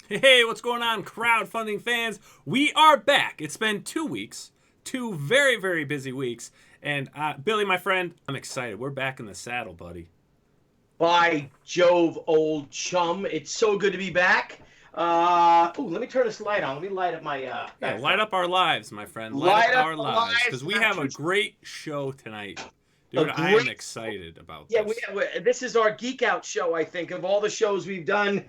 Hey, what's going on, crowdfunding fans? We are back. It's been 2 weeks, two very, very busy weeks. And Billy, my friend, I'm excited. We're back in the saddle, buddy. By Jove, old chum. It's so good to be back. Let me turn this light on. Let me light up my Yeah, light backdrop. up our lives, my friend. Light up Light up our the lives. lights. Because we Got have a two, great show tonight. a Dude, I am great. excited about Yeah, this. this is our geek out show, I think, of all the shows we've done.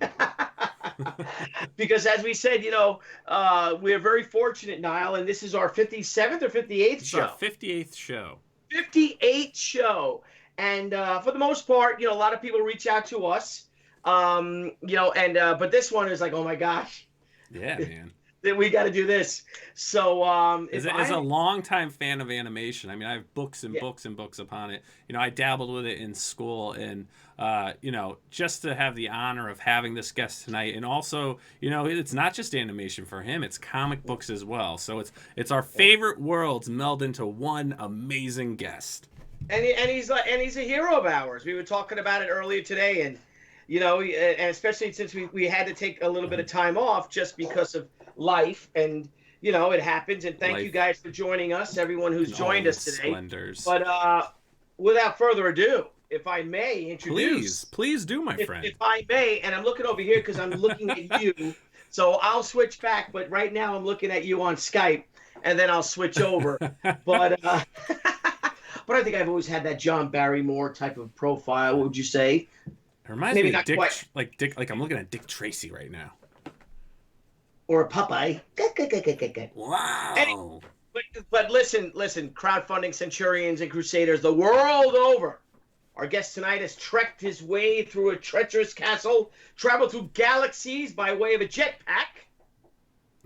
Because as we said, we're very fortunate, Nile, and this is our 57th or 58th This is our show. 58th show. 58th show. And for the most part, a lot of people reach out to us. But this one is like, oh my gosh, Yeah, man. that we got to do this. So As if a, as a I, longtime fan of animation, I mean, I have books and yeah, books and books upon it. I dabbled with it in school, and just to have the honor of having this guest tonight, and also, it's not just animation for him; it's comic books as well. So it's our favorite worlds meld into one amazing guest. and he's a hero of ours. We were talking about it earlier today, and and especially since we had to take a little bit of time off just because of life, and it happens. And thank you Life guys for joining us, everyone who's in all joined of its us today. splendors. But without further ado, if I may Please, introduce, please do, my if friend. I may, and I'm looking over here because I'm looking at you, so I'll switch back. But right now I'm looking at you on Skype, and then I'll switch over. But but I think I've always had that John Barrymore type of profile. What would you say? It reminds me Maybe of not quite, Dick, like I'm looking at Dick Tracy right now. or a Popeye. Any, Wow. but listen, crowdfunding centurions and crusaders the world over. Our guest tonight has trekked his way through a treacherous castle, traveled through galaxies by way of a jetpack,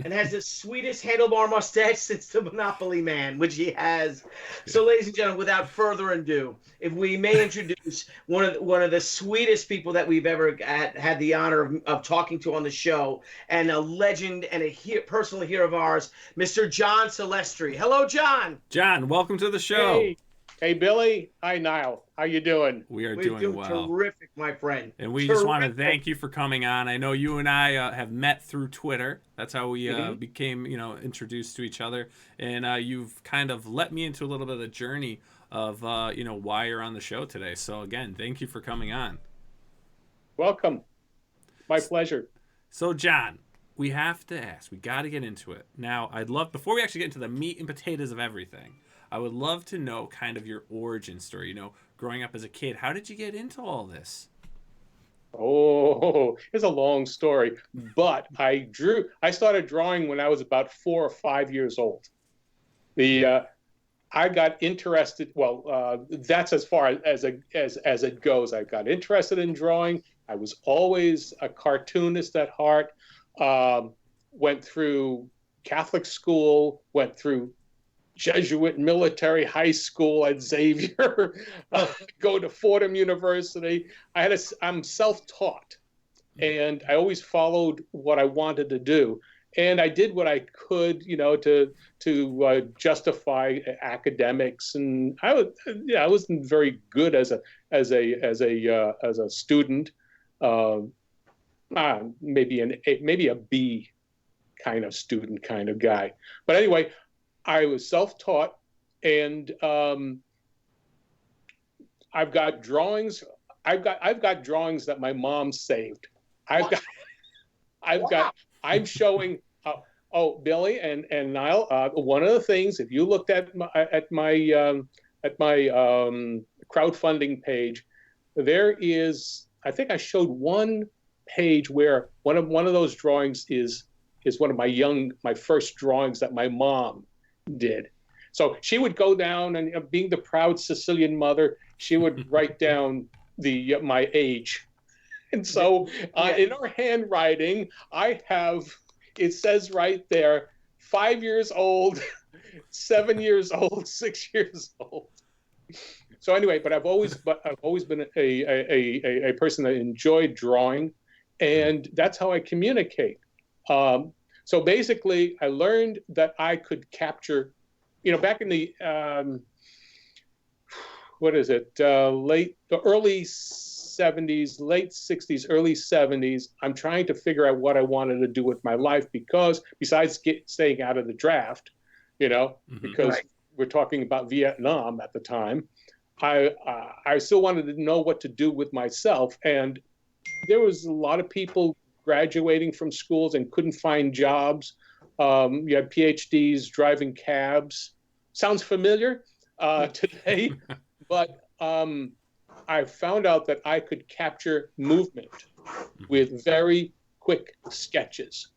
and has the sweetest handlebar mustache since the Monopoly Man, which he has. So, ladies and gentlemen, without further ado, if we may introduce one of the sweetest people that we've ever had the honor of talking to on the show, and a legend and personal hero of ours, Mr. John Celestri. Hello, John. John, welcome to the show. Hey, hey, Billy. Hi, Niall. How you doing? We are We're doing doing well. terrific, my friend. And we just want to Terrific. thank you for coming on. I know you and I have met through Twitter. That's how we Mhm. became, introduced to each other. And you've kind of let me into a little bit of the journey of, why you're on the show today. So again, thank you for coming on. Welcome. My pleasure. So John, we have to ask. We got to get into it. Now, before we actually get into the meat and potatoes of everything, I would love to know kind of your origin story. Growing up as a kid, how did you get into all this? Oh, it's a long story, but I started drawing when I was about 4 or 5 years old. The I got interested. Well, that's as far as it goes. I got interested in drawing. I was always a cartoonist at heart. Went through Catholic school. Went through Jesuit military high school at Xavier. Go to Fordham University. I'm self-taught, and I always followed what I wanted to do. And I did what I could, to justify academics. And I wasn't very good as a student. Uh, maybe a B kind of student kind of guy. But anyway, I was self-taught, and I've got drawings. I've got drawings that my mom saved. I've got I've Wow. got I'm showing. Billy and Niall. One of the things, if you looked at my crowdfunding page, there is. I think I showed one page where one of those drawings is one of my first drawings that my mom did. So she would go down, and being the proud Sicilian mother, she would write down my age. And so in her handwriting, it says right there, 5 years old, 7 years old, 6 years old. So anyway, but I've always been a person that enjoyed drawing, and that's how I communicate. So basically, I learned that I could capture, back in the early 70s, late 60s, early 70s, I'm trying to figure out what I wanted to do with my life, because besides staying out of the draft, because we're talking about Vietnam at the time, I still wanted to know what to do with myself. And there was a lot of people graduating from schools and couldn't find jobs. You had PhDs driving cabs. Sounds familiar today, but I found out that I could capture movement with very quick sketches.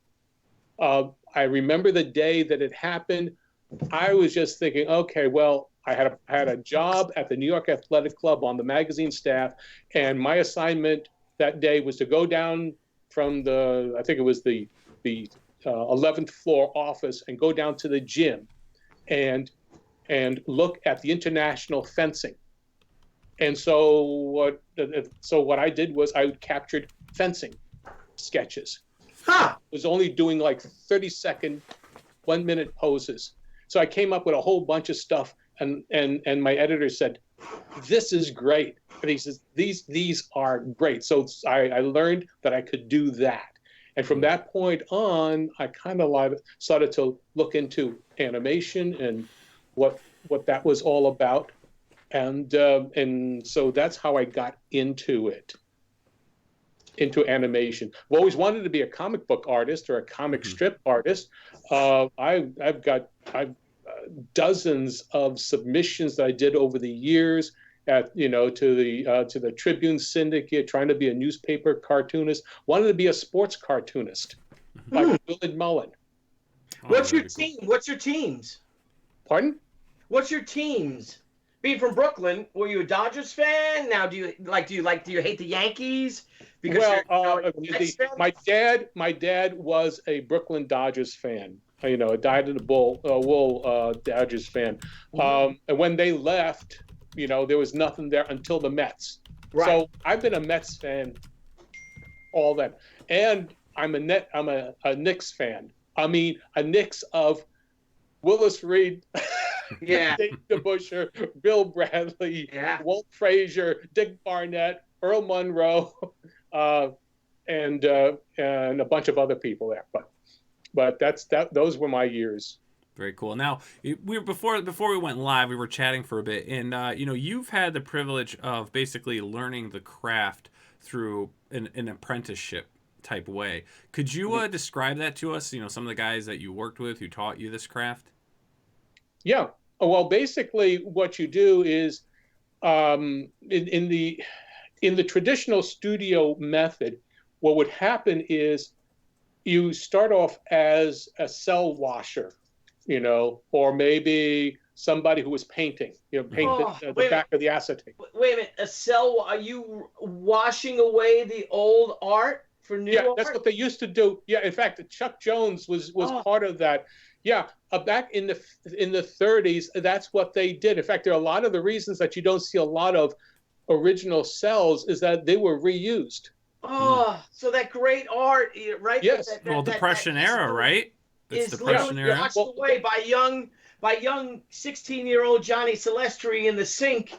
I remember the day that it happened. I was just thinking, okay, well, I had a job at the New York Athletic Club on the magazine staff, and my assignment that day was to go down from I think it was the 11th floor office, and go down to the gym and look at the international fencing. And so what I did was I captured fencing sketches. I was only doing like 30-second, 1-minute poses. So I came up with a whole bunch of stuff, and my editor said, "This is great." And he says, these are great. So I learned that I could do that. And from that point on, I kind of started to look into animation and what that was all about. And so that's how I got into animation. I've always wanted to be a comic book artist or a comic strip artist. I've got dozens of submissions that I did over the years to the Tribune Syndicate, trying to be a newspaper cartoonist. Wanted to be a sports cartoonist, like Willard Mullen. What's your team? What's your teams? Pardon? What's your teams? Being from Brooklyn, were you a Dodgers fan? Now, do you hate the Yankees? Because my dad was a Brooklyn Dodgers fan. A dyed-in-the-wool Dodgers fan. And when they left, there was nothing there until the Mets. Right. So I've been a Mets fan all that, and I'm a Knicks fan. I mean, a Knicks of Willis Reed, Dave DeBusschere, Bill Bradley, Walt Frazier, Dick Barnett, Earl Monroe, and a bunch of other people there. But those were my years. Very cool. Now, before we went live, we were chatting for a bit, and you've had the privilege of basically learning the craft through an apprenticeship type way. Could you describe that to us? Some of the guys that you worked with who taught you this craft. Yeah. Well, basically, what you do is in the traditional studio method, what would happen is you start off as a cell washer, or maybe somebody who was painting, paint the back of the acetate. Wait a minute, are you washing away the old art for new art? Yeah, that's what they used to do. Yeah, in fact, Chuck Jones was part of that. Yeah, back in the 30s, that's what they did. In fact, there are a lot of the reasons that you don't see a lot of original cells is that they were reused. So that great art, right? Yes. Depression era, right? It's Depression era. Washed away by young 16-year-old Johnny Celestri in the sink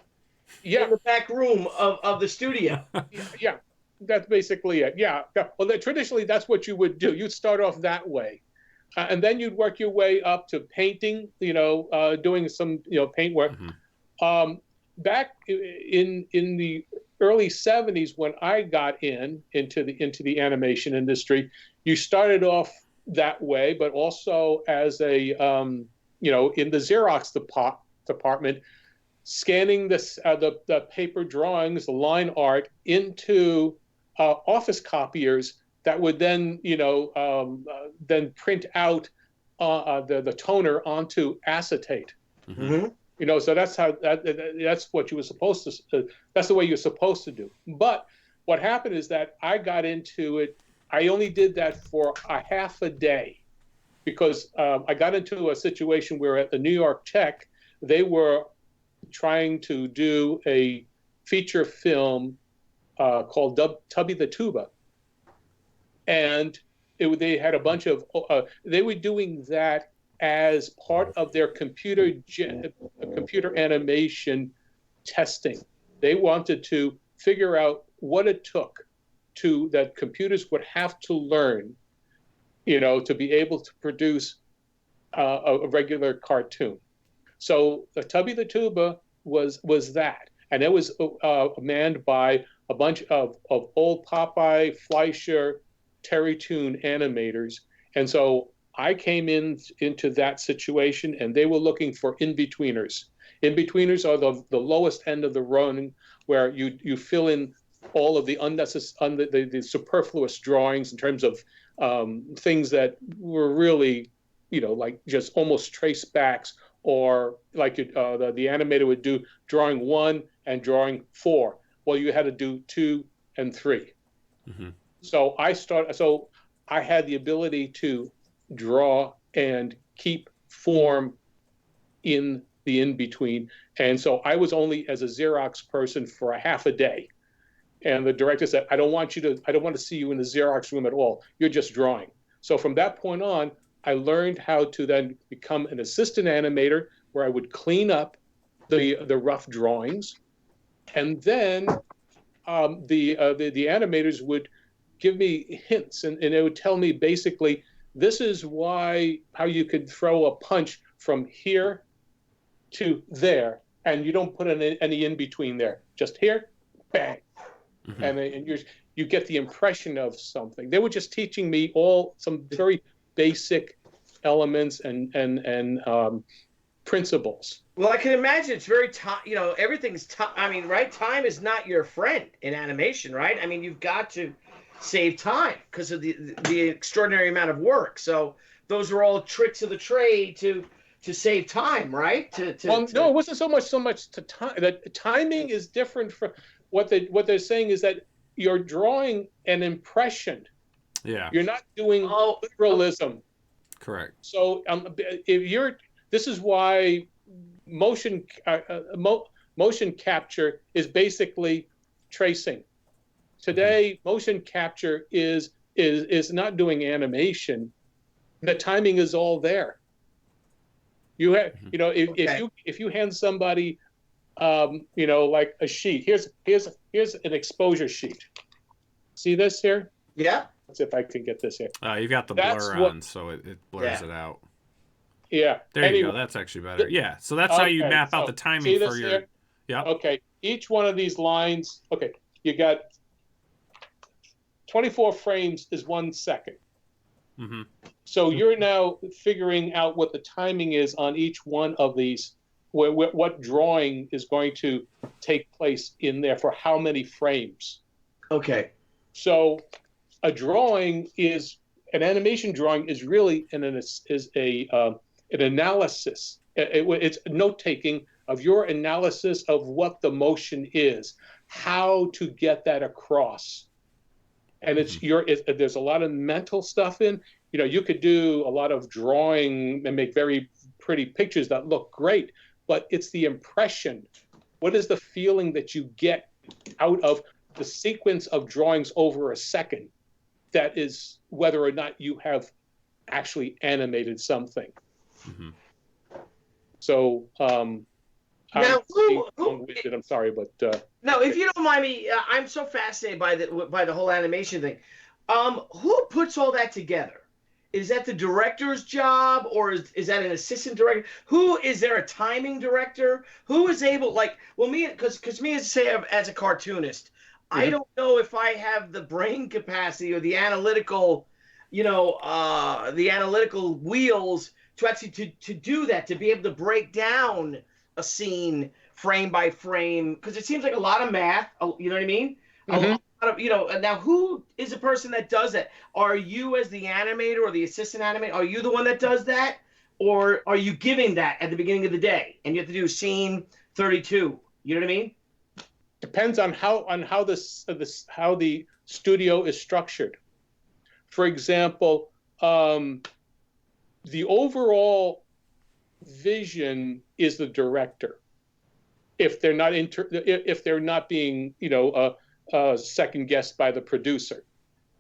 in the back room of the studio. Yeah, that's basically it. Yeah. Well, traditionally, that's what you would do. You'd start off that way. And then you'd work your way up to painting, doing some, paint work. Back in the early 70s, when I got into the animation industry, you started off that way, but also as a, in the Xerox department, scanning the paper drawings, the line art into office copiers that would then, then print out the toner onto acetate. So that's what you were supposed to. That's the way you're supposed to do. But what happened is that I got into it. I only did that for a half a day because I got into a situation where at the New York Tech, they were trying to do a feature film called Tubby the Tuba. And they had a bunch of, they were doing that as part of their computer animation testing. They wanted to figure out what it took that computers would have to learn, to be able to produce a regular cartoon. So the Tubby the Tuba was that, and it was manned by a bunch of old Popeye, Fleischer, Terry Toon animators, and so I came into that situation, and they were looking for in-betweeners. In-betweeners are the lowest end of the run, where you fill in all of the unnecessary, the superfluous drawings in terms of things that were really, like just almost trace backs, or like the animator would do drawing 1 and drawing 4. Well, you had to do 2 and 3. Mm-hmm. So I had the ability to draw and keep form in the in-between. And so I was only as a Xerox person for a half a day. And the director said, I don't want to see you in the Xerox room at all. You're just drawing. So from that point on, I learned how to then become an assistant animator, where I would clean up the rough drawings. And then the animators would give me hints, and they would tell me basically, this is how you could throw a punch from here to there, and you don't put any in between there. Just here, bang. Mm-hmm. And you get the impression of something. They were just teaching me some very basic elements and principles. Well, I can imagine it's very everything's time. I mean, right? Time is not your friend in animation, right? I mean, you've got to save time because of the extraordinary amount of work. So those are all tricks of the trade to save time, right? No, it wasn't so much to time. That timing is different from what they're saying is that you're drawing an impression. Yeah. You're not doing literalism. Correct. So this is why motion capture is basically tracing. Today, motion capture is not doing animation. The timing is all there. You have, if you hand somebody, like a sheet. Here's an exposure sheet. See this here? Yeah. Let's see if I can get this here. You've got the blur on, so it blurs it out. Yeah. There you go. That's actually better. Yeah. So that's how you map out the timing for your. Here? Yeah. Okay. Each one of these lines. Okay. You got 24 frames is 1 second. Mm-hmm. So you're now figuring out what the timing is on each one of these. What drawing is going to take place in there for how many frames? Okay. So an animation drawing is really an analysis. It's note taking of your analysis of what the motion is, how to get that across, and there's a lot of mental stuff in. You could do a lot of drawing and make very pretty pictures that look great, but it's the impression. What is the feeling that you get out of the sequence of drawings over a second? That is whether or not you have actually animated something. Mm-hmm. So, I'm sorry, but no, if you don't mind me, I'm so fascinated by the whole animation thing. Who puts all that together? Is that the director's job, or is that an assistant director? Is there a timing director? Who is able, because me as a cartoonist, yeah. I don't know if I have the brain capacity or the analytical, the analytical wheels to actually to do that, to be able to break down a scene frame by frame, because it seems like a lot of math. You know what I mean? Mm-hmm. A lot of, now who is the person that does that? Are you, as the animator or the assistant animator, are you the one that does that, or are you giving that at the beginning of the day and you have to do scene 32? You know what I mean? Depends on how the studio is structured. For example, the overall vision is the director. If they're not being second guessed by the producer,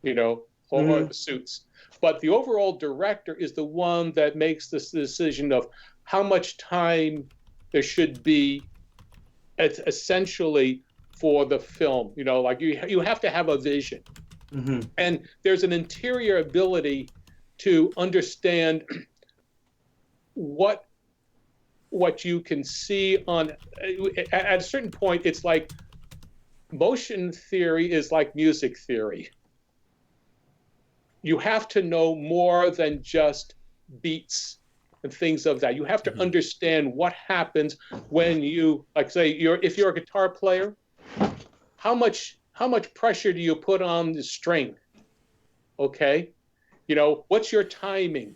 or the suits, but the overall director is the one that makes this decision of how much time there should be, essentially for the film. You know, like you have to have a vision, and there's an interior ability to understand what you can see on at a certain point. It's like motion theory is like music theory. You have to know more than just beats and things of that. You have to understand what happens when you, like, say, if you're a guitar player, how much pressure do you put on the string? Okay, you know, what's your timing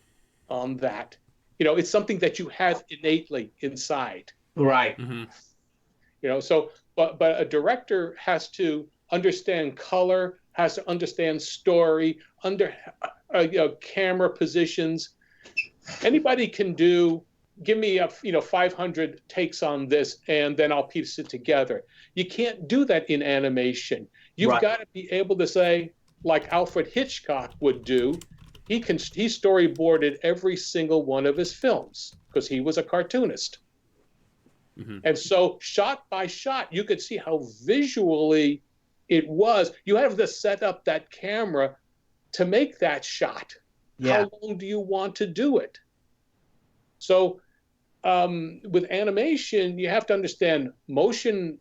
on that? You know, it's something that you have innately inside. Right. You know, so but a director has to understand color, has to understand story, camera positions. Anybody can give me 500 takes on this, and then I'll piece it together. You can't do that in animation. You've got to be able to say, like Alfred Hitchcock would do, he storyboarded every single one of his films because he was a cartoonist. And so shot by shot, you could see how visually it was. You have to set up that camera to make that shot. Yeah. How long do you want to do it? So with animation, you have to understand motion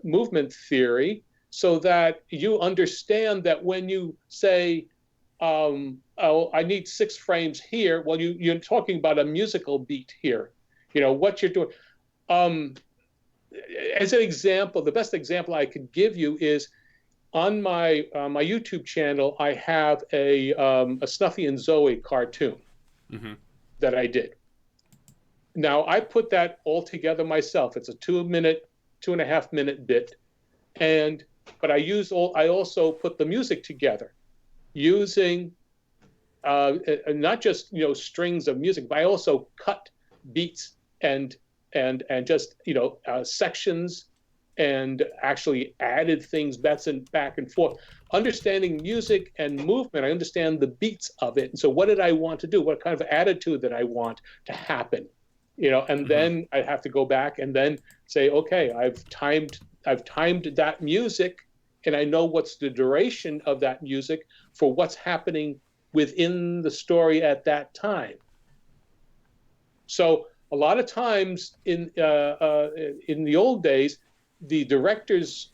movement theory so that you understand that when you say, I need 6 frames here, well, you're talking about a musical beat here. You know, what you're doing. As an example, the best example I could give you is on my YouTube channel, I have a Snuffy and Zoe cartoon that I did. Now, I put that all together myself. It's a 2.5 minute bit. But I also put the music together using not just, strings of music, but I also cut beats and just, sections, and actually added things back and forth. Understanding music and movement, I understand the beats of it. And so what did I want to do? What kind of attitude that I want to happen? And then I have to go back and then say, okay, I've timed that music, and I know what's the duration of that music for what's happening within the story at that time. So a lot of times in the old days, the director's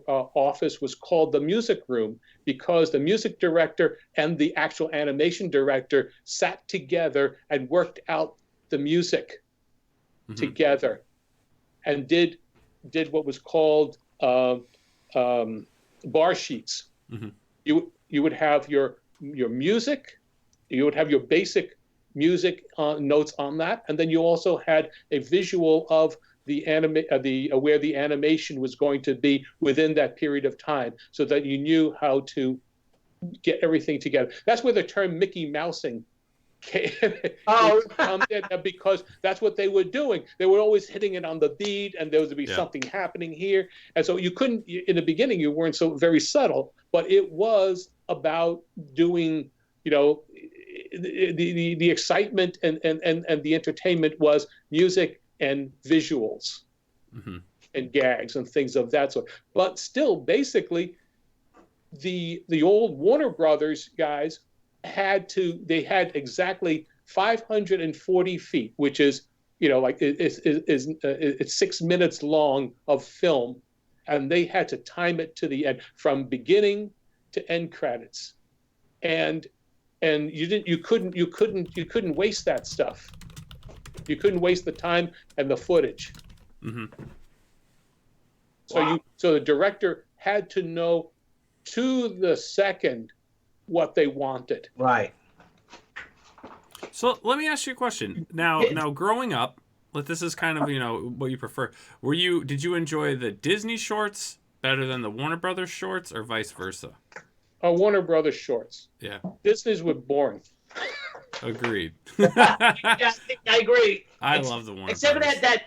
office was called the music room, because the music director and the actual animation director sat together and worked out the music together, and did what was called bar sheets. You would have your music, you would have your basic music notes on that, and then you also had a visual of where the animation was going to be within that period of time, so that you knew how to get everything together. That's where the term Mickey Mousing came. Because that's what they were doing. They were always hitting it on the beat, and there would be something happening here. And so you couldn't, in the beginning, you weren't so very subtle, but it was about doing, the excitement and the entertainment was music and visuals and gags and things of that sort. But still, basically, the old Warner Brothers guys had exactly 540 feet, which is, it's 6 minutes long of film, and they had to time it to the end, from beginning to end credits, and you couldn't waste that stuff. You couldn't waste the time and the footage. So the director had to know to the second what they wanted. Right. So let me ask you a question. Now growing up, this is kind of, what you prefer. Did you enjoy the Disney shorts better than the Warner Brothers shorts, or vice versa? Warner Brothers shorts. Yeah. Disney's were boring. Agreed. I agree. I love the Warner Except Brothers. for that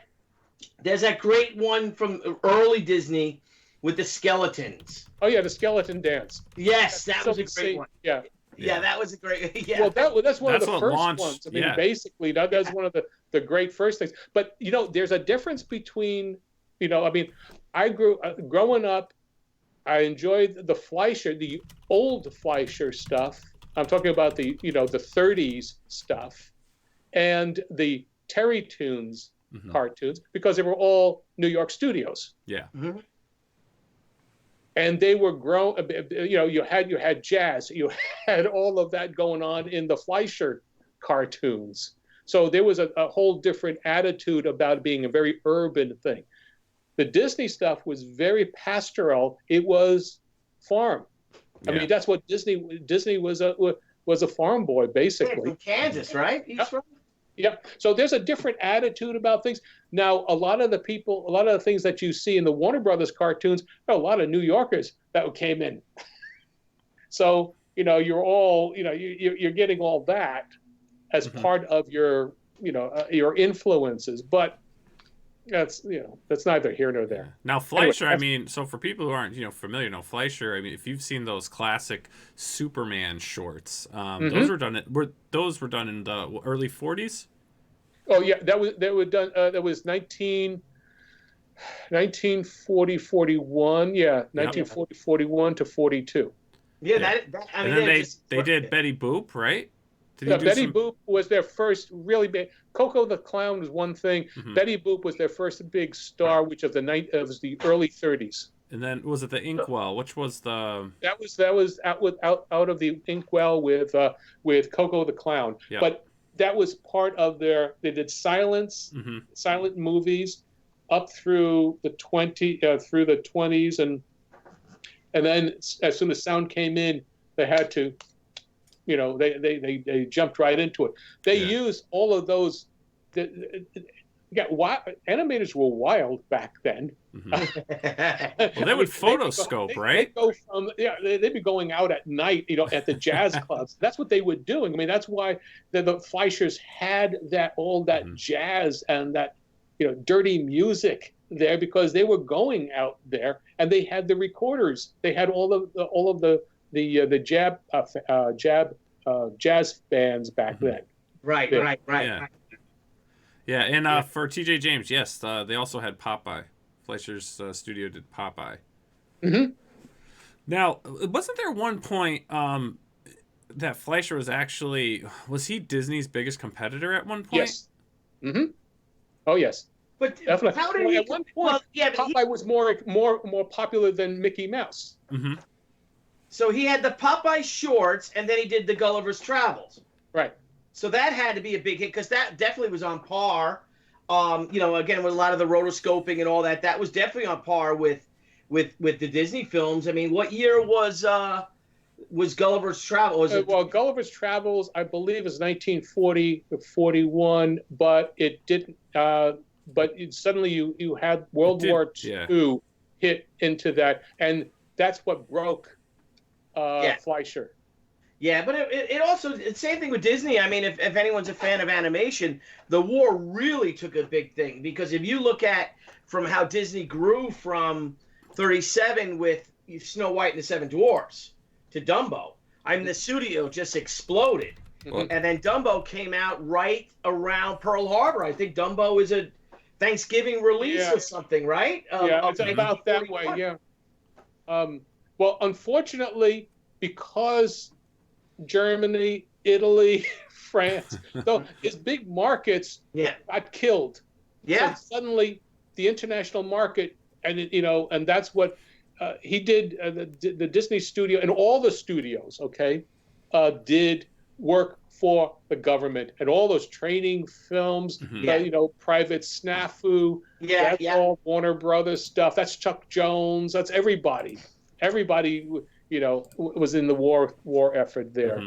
there's that great one from early Disney with the skeletons. Oh yeah, the skeleton dance. Yes, that was a great one. Yeah. Yeah, that was a great. Yeah. Well, that's one of the first ones. I mean, basically, that's one of the great first things. But there's a difference between I mean, growing up, I enjoyed the Fleischer, the old Fleischer stuff. I'm talking about the 30s stuff and the Terry Toons cartoons, because they were all New York studios. Yeah. Mm-hmm. And they were grown, you had jazz, you had all of that going on in the Fleischer cartoons. So there was a whole different attitude about it being a very urban thing. The Disney stuff was very pastoral. It was farm. I mean, that's what Disney was a farm boy, basically. Yeah, from Kansas, right? He's from. Yeah. So there's a different attitude about things. Now, a lot of the things that you see in the Warner Brothers cartoons, there are a lot of New Yorkers that came in. So, you're all, you're getting all that as part of your influences. But that's neither here nor there. Now, Fleischer, anyway, so for people who aren't, familiar, Fleischer, if you've seen those classic Superman shorts, those were done in the early 40s? Oh yeah, that was that was 1940, 41, 1940, 41 to 42. Yeah, and then they did Betty Boop, right? Betty Boop was their first really big. Coco the Clown was one thing. Betty Boop was their first big star, which was the early 30s. And then was it the Inkwell? Which was the? That was out of the Inkwell with Coco the Clown. Yep. But that was part of they did silent movies up through the 20s, and then as soon as sound came in, they had to. They jumped right into it. They used all of those. Animators were wild back then. Well, they would photoscope, right? They'd be going out at night, at the jazz clubs. That's what they were doing. I mean, that's why the Fleischers had all that jazz and that dirty music there, because they were going out there and they had the recorders. They had all of the jazz bands back then. Right. Yeah, and for TJ James, yes, they also had Popeye. Fleischer's studio did Popeye. Now, wasn't there one point that Fleischer was he Disney's biggest competitor at one point? Yes. Oh yes. But definitely. How did he? At one point, Popeye was more popular than Mickey Mouse. So he had the Popeye shorts, and then he did the Gulliver's Travels. Right. So that had to be a big hit, because that definitely was on par. Again, with a lot of the rotoscoping and all that, that was definitely on par with the Disney films. I mean, what year was Gulliver's Travels? Well, Gulliver's Travels, I believe, is 1940 to 41, but it didn't. Suddenly you had World War II hit into that, and that's what broke Fleischer. Yeah, but it also, the same thing with Disney. I mean, if anyone's a fan of animation, the war really took a big thing, because if you look at from how Disney grew from 37 with Snow White and the Seven Dwarfs to Dumbo, I mean, the studio just exploded. And then Dumbo came out right around Pearl Harbor. I think Dumbo is a Thanksgiving release or something, right? It's about that way, yeah. Well, unfortunately, because Germany, Italy, France, though his big markets got killed. Yeah. So suddenly, the international market, and that's what he did. The Disney studio and all the studios, did work for the government, and all those training films, Private Snafu. That's all Warner Brothers stuff. That's Chuck Jones. That's everybody. Everybody, was in the war effort there.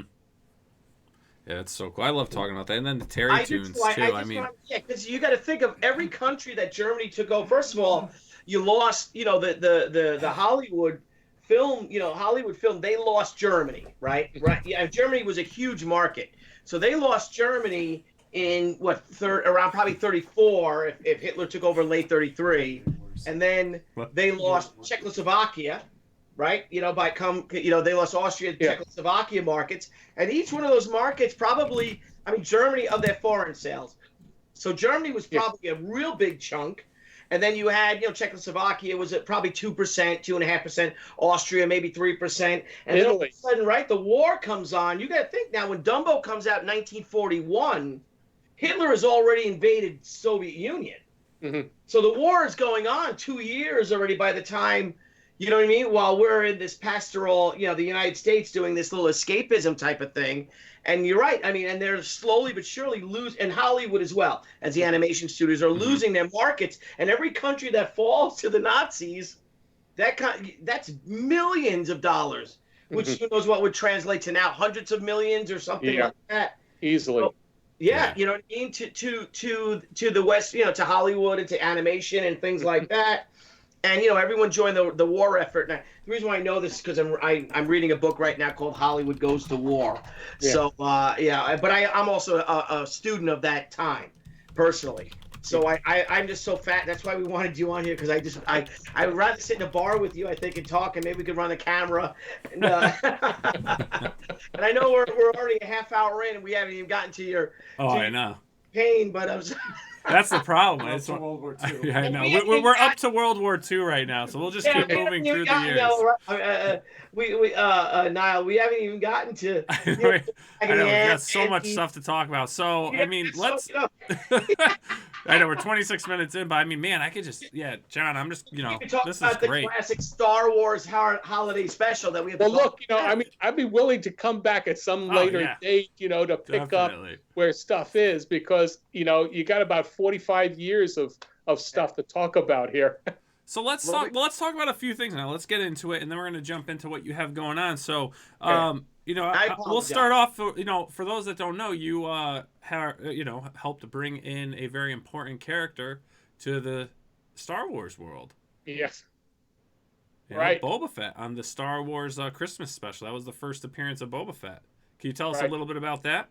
Yeah, that's so cool. I love talking about that. And then the Terry Toons, too. Because you got to think of every country that Germany took over. First of all, you lost, the Hollywood film, Hollywood film, they lost Germany, right? Right. Yeah, Germany was a huge market. So they lost Germany in, around probably 34, if Hitler took over in late 33. And then they lost Czechoslovakia. Right, they lost Austria, Czechoslovakia markets, and each one of those markets probably, Germany of their foreign sales. So Germany was probably a real big chunk, And then you had, Czechoslovakia was at probably 2%, 2.5%, Austria maybe 3%. And then all of a sudden, right, the war comes on. You got to think now, when Dumbo comes out in 1941, Hitler has already invaded Soviet Union. Mm-hmm. So the war is going on 2 years already by the time, you know what I mean? While we're in this pastoral, the United States doing this little escapism type of thing. And you're right. I mean, and they're slowly but surely and Hollywood as well, as the animation studios are losing their markets. And every country that falls to the Nazis, that's millions of dollars, which who knows what would translate to now hundreds of millions or something like that. Easily. So, yeah, you know what I mean? To the West, to Hollywood and to animation and things like that. And, everyone joined the war effort. And the reason why I know this is because I'm reading a book right now called Hollywood Goes to War. Yeah. So, but I'm also a student of that time, personally. So I'm just so fat. That's why we wanted you on here, because I would rather sit in a bar with you, I think, and talk, and maybe we could run the camera. And, and I know we're already a half hour in, and we haven't even gotten to your I know pain, but I was. That's the problem. It's World War II. Yeah, I know. We're up to World War II right now, so we'll just keep moving through the years. Nile, we haven't even gotten to. I know, we got so much stuff to talk about. So, I mean, let's. I know we're 26 minutes in, but I mean, man, I could just, John, I'm just, this is great. The classic Star Wars holiday special that we have. Well, look, I mean, I'd be willing to come back at some later date, to pick up where stuff is, because, you got about 45 years of stuff to talk about here. So let's talk about a few things now. Let's get into it, and then we're going to jump into what you have going on. So, we'll start off. For those that don't know, you helped to bring in a very important character to the Star Wars world. Yes. Right. Boba Fett on the Star Wars Christmas special. That was the first appearance of Boba Fett. Can you tell us a little bit about that?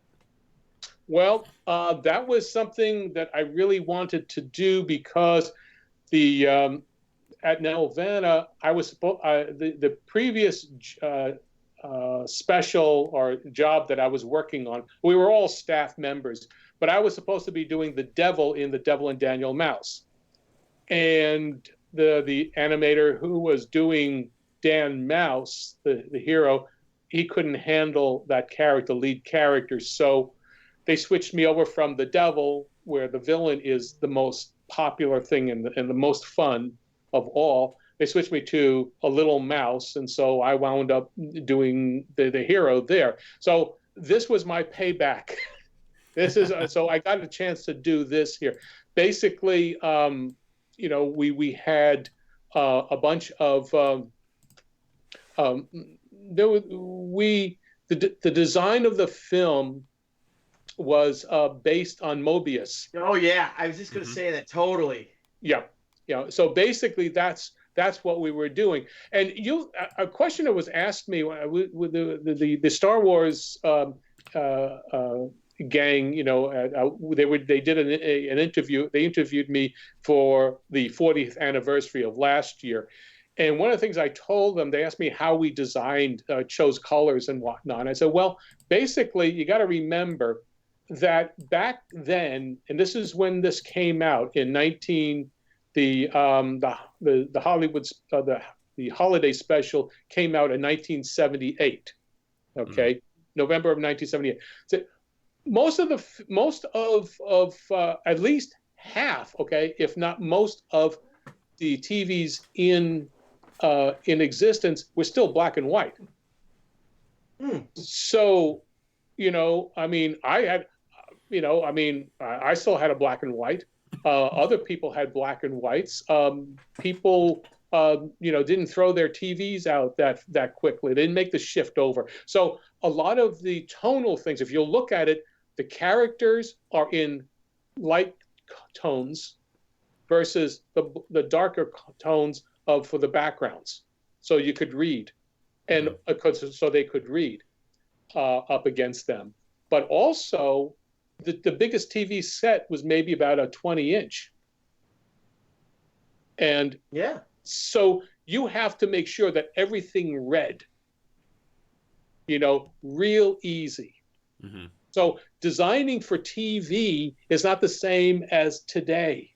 Well, that was something that I really wanted to do, because at Nelvana, I was the previous special or job that I was working on, we were all staff members, but I was supposed to be doing the devil in The Devil and Daniel Mouse. And the animator who was doing Dan Mouse, the hero, he couldn't handle that character, lead character. So they switched me over from the devil, where the villain is the most popular thing and the most fun of all. They switched me to a little mouse, and so I wound up doing the hero there. So this was my payback. This is so I got a chance to do this here. Basically, we had a bunch of the design of the film was based on Mobius. Oh yeah, I was just going to say that. Totally. Yeah. So basically, that's what we were doing. And a question that was asked me with the Star Wars gang, they did an interview. They interviewed me for the 40th anniversary of last year. And one of the things I told them, they asked me how we designed, chose colors and whatnot. I said, well, basically, you got to remember that back then, and this is when this came out in the Hollywood the holiday special came out in 1978. Okay, November of 1978. So most of at least half, if not most of the TVs in existence were still black and white. So, I mean, I still had a black and white. Other people had black and whites. People, didn't throw their TVs out that quickly. They didn't make the shift over. So a lot of the tonal things, if you look at it, the characters are in light tones versus the darker tones for the backgrounds. So you could read, and so they could read up against them. But also, the biggest TV set was maybe about a 20-inch. And so you have to make sure that everything read, real easy. Mm-hmm. So designing for TV is not the same as today.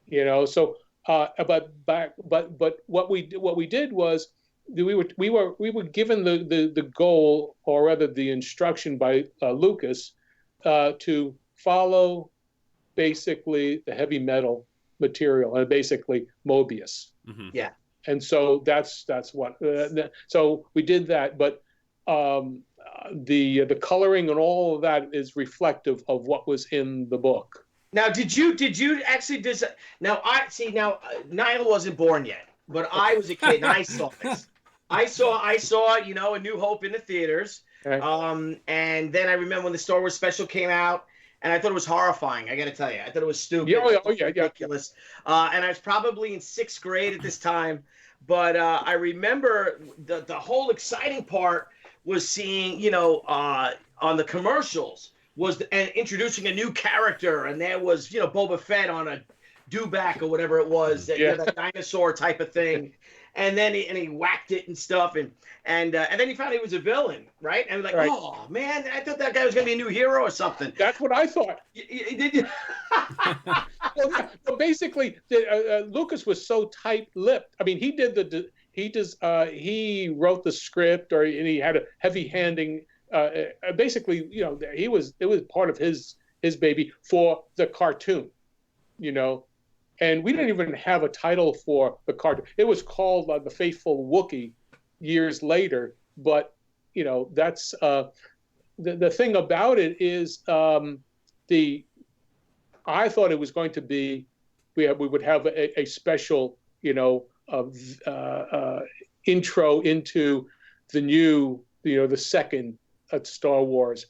So but what we did was we were given the goal, or rather the instruction by Lucas, to follow basically the heavy metal material, and basically Mobius. Mm-hmm. Yeah. And so that's what. So we did that, but the coloring and all of that is reflective of what was in the book. Now, did you actually design? Now Nile wasn't born yet, but I was a kid and I saw this. I saw A New Hope in the theaters. Right. And then I remember when the Star Wars special came out, and I thought it was horrifying. I got to tell you, I thought it was stupid. Yeah, ridiculous. And I was probably in 6th grade at this time, but I remember the whole exciting part was seeing, on the commercials and introducing a new character, and there was, Boba Fett on a dewback or whatever it was, that dinosaur type of thing. And then he whacked it and stuff, and then he found he was a villain, right? And like, right. Oh man, I thought that guy was gonna be a new hero or something. That's what I thought. Did you? Well, basically, Lucas was so tight-lipped. I mean, he wrote the script, and he had a heavy-handing. Basically, it was part of his baby for the cartoon, And we didn't even have a title for the cartoon. It was called The Faithful Wookiee years later. But, that's the thing about it is I thought it was going to be, we would have a special, intro into the new, the second Star Wars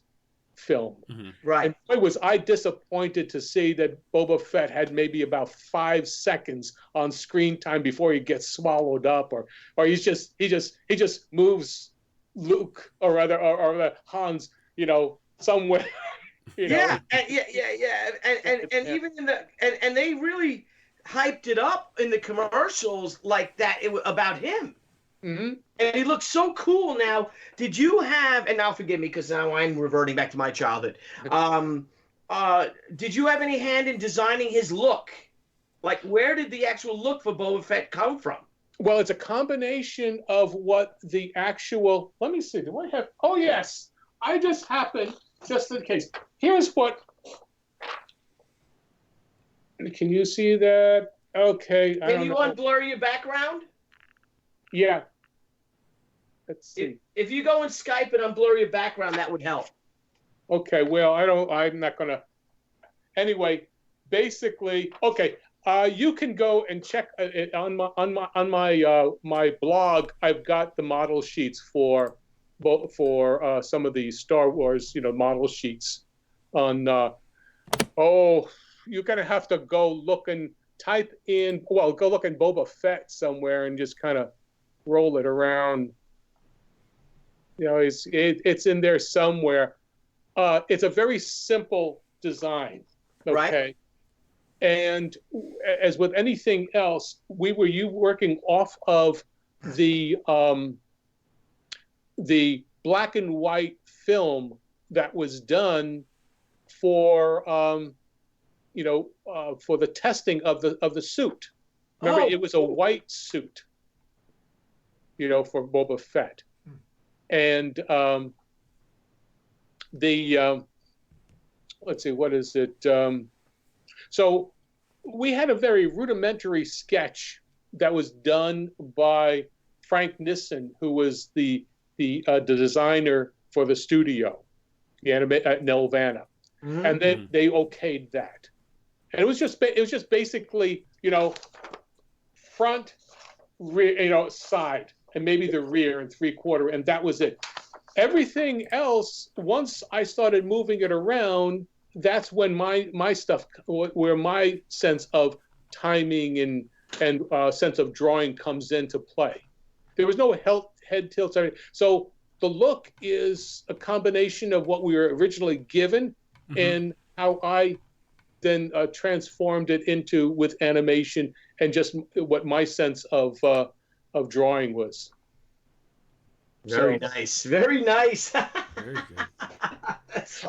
film. Mm-hmm. Right. And boy, was I disappointed to see that Boba Fett had maybe about 5 seconds on screen time before he gets swallowed up, or he just moves Luke or Hans, somewhere. Yeah. And even in and they really hyped it up in the commercials like that about him. Mm-hmm. And he looks so cool now. Did you have, and now forgive me because now I'm reverting back to my childhood. Did you have any hand in designing his look? Like, where did the actual look for Boba Fett come from? Well, it's a combination of what the actual, let me see, do I have, oh yes, I just happened, just in case. Here's what, can you see that? Okay. Can you unblur your background? Yeah. Let's see. If you go in Skype and unblur your background, that would help. Okay, well, I'm not going to. Anyway, basically, okay, you can go and check on my blog. I've got the model sheets for some of the Star Wars, model sheets on. You're going to have to go look and type in. Well, go look in Boba Fett somewhere and just kind of roll it around. It's in there somewhere. It's a very simple design, okay? Right. And as with anything else, you working off of the black and white film that was done for for the testing of the suit. Remember, It was a white suit, for Boba Fett. And let's see, what is it? So we had a very rudimentary sketch that was done by Frank Nissen, who was the designer for the studio, the animator at Nelvana. Mm-hmm. And then they okayed that. And it was just basically, front, rear, side, and maybe the rear and 3/4, and that was it. Everything else, once I started moving it around, that's when my stuff, where my sense of timing and sense of drawing comes into play. There was no head tilts. So the look is a combination of what we were originally given, mm-hmm. and how I then transformed it into with animation and just what my sense of drawing was. Very nice. Very nice. Very good.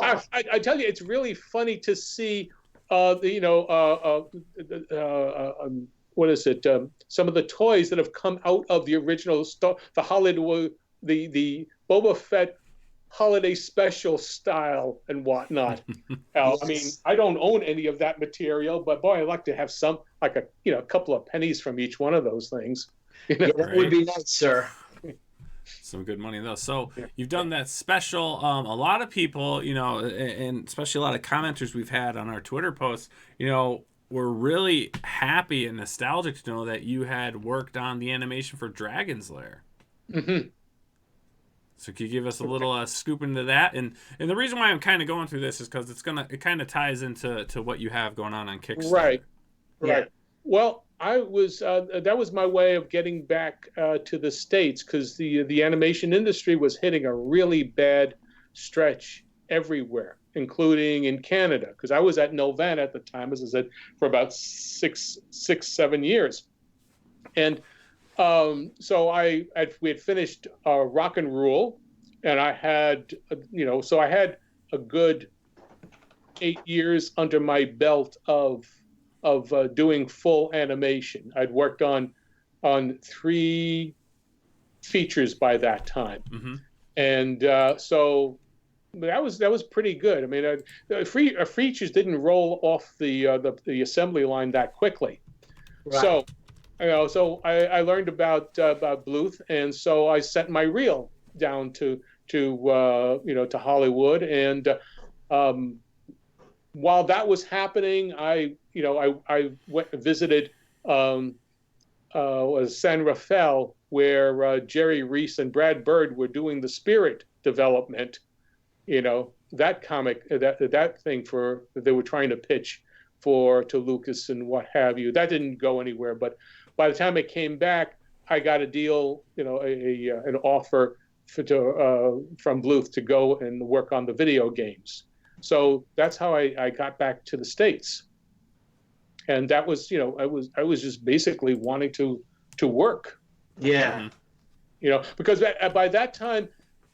I tell you, it's really funny to see what is it? Some of the toys that have come out of the original the Hollywood, the Boba Fett holiday special style and whatnot. Yes. I mean, I don't own any of that material, but boy, I'd like to have some, like a couple of pennies from each one of those things. Yeah, that would be nice, sir. Some good money though. So you've done that special. A lot of people, and especially a lot of commenters we've had on our Twitter posts, were really happy and nostalgic to know that you had worked on the animation for Dragon's Lair. Mm-hmm. So can you give us a little scoop into that? And the reason why I'm kind of going through this is because it kind of ties into what you have going on Kickstarter. Right. Yeah. Well, I was that was my way of getting back to the States, because the animation industry was hitting a really bad stretch everywhere, including in Canada, because I was at Nelvana at the time, as I said, for about 7 years. And so we had finished Rock and Rule, and I had, so I had a good 8 years under my belt of doing full animation. I'd worked on 3 features by that time. Mm-hmm. And so that was pretty good. I mean, features didn't roll off the assembly line that quickly. Right. So I learned about Bluth, and so I sent my reel down to Hollywood, and while that was happening, I went and visited San Rafael, where Jerry Reese and Brad Bird were doing the Spirit development. That comic, that thing they were trying to pitch to Lucas and what have you. That didn't go anywhere, but by the time it came back, I got a deal, an offer from Bluth to go and work on the video games. So that's how I got back to the States. And that was, I was just basically wanting to work. Yeah. Because by that time,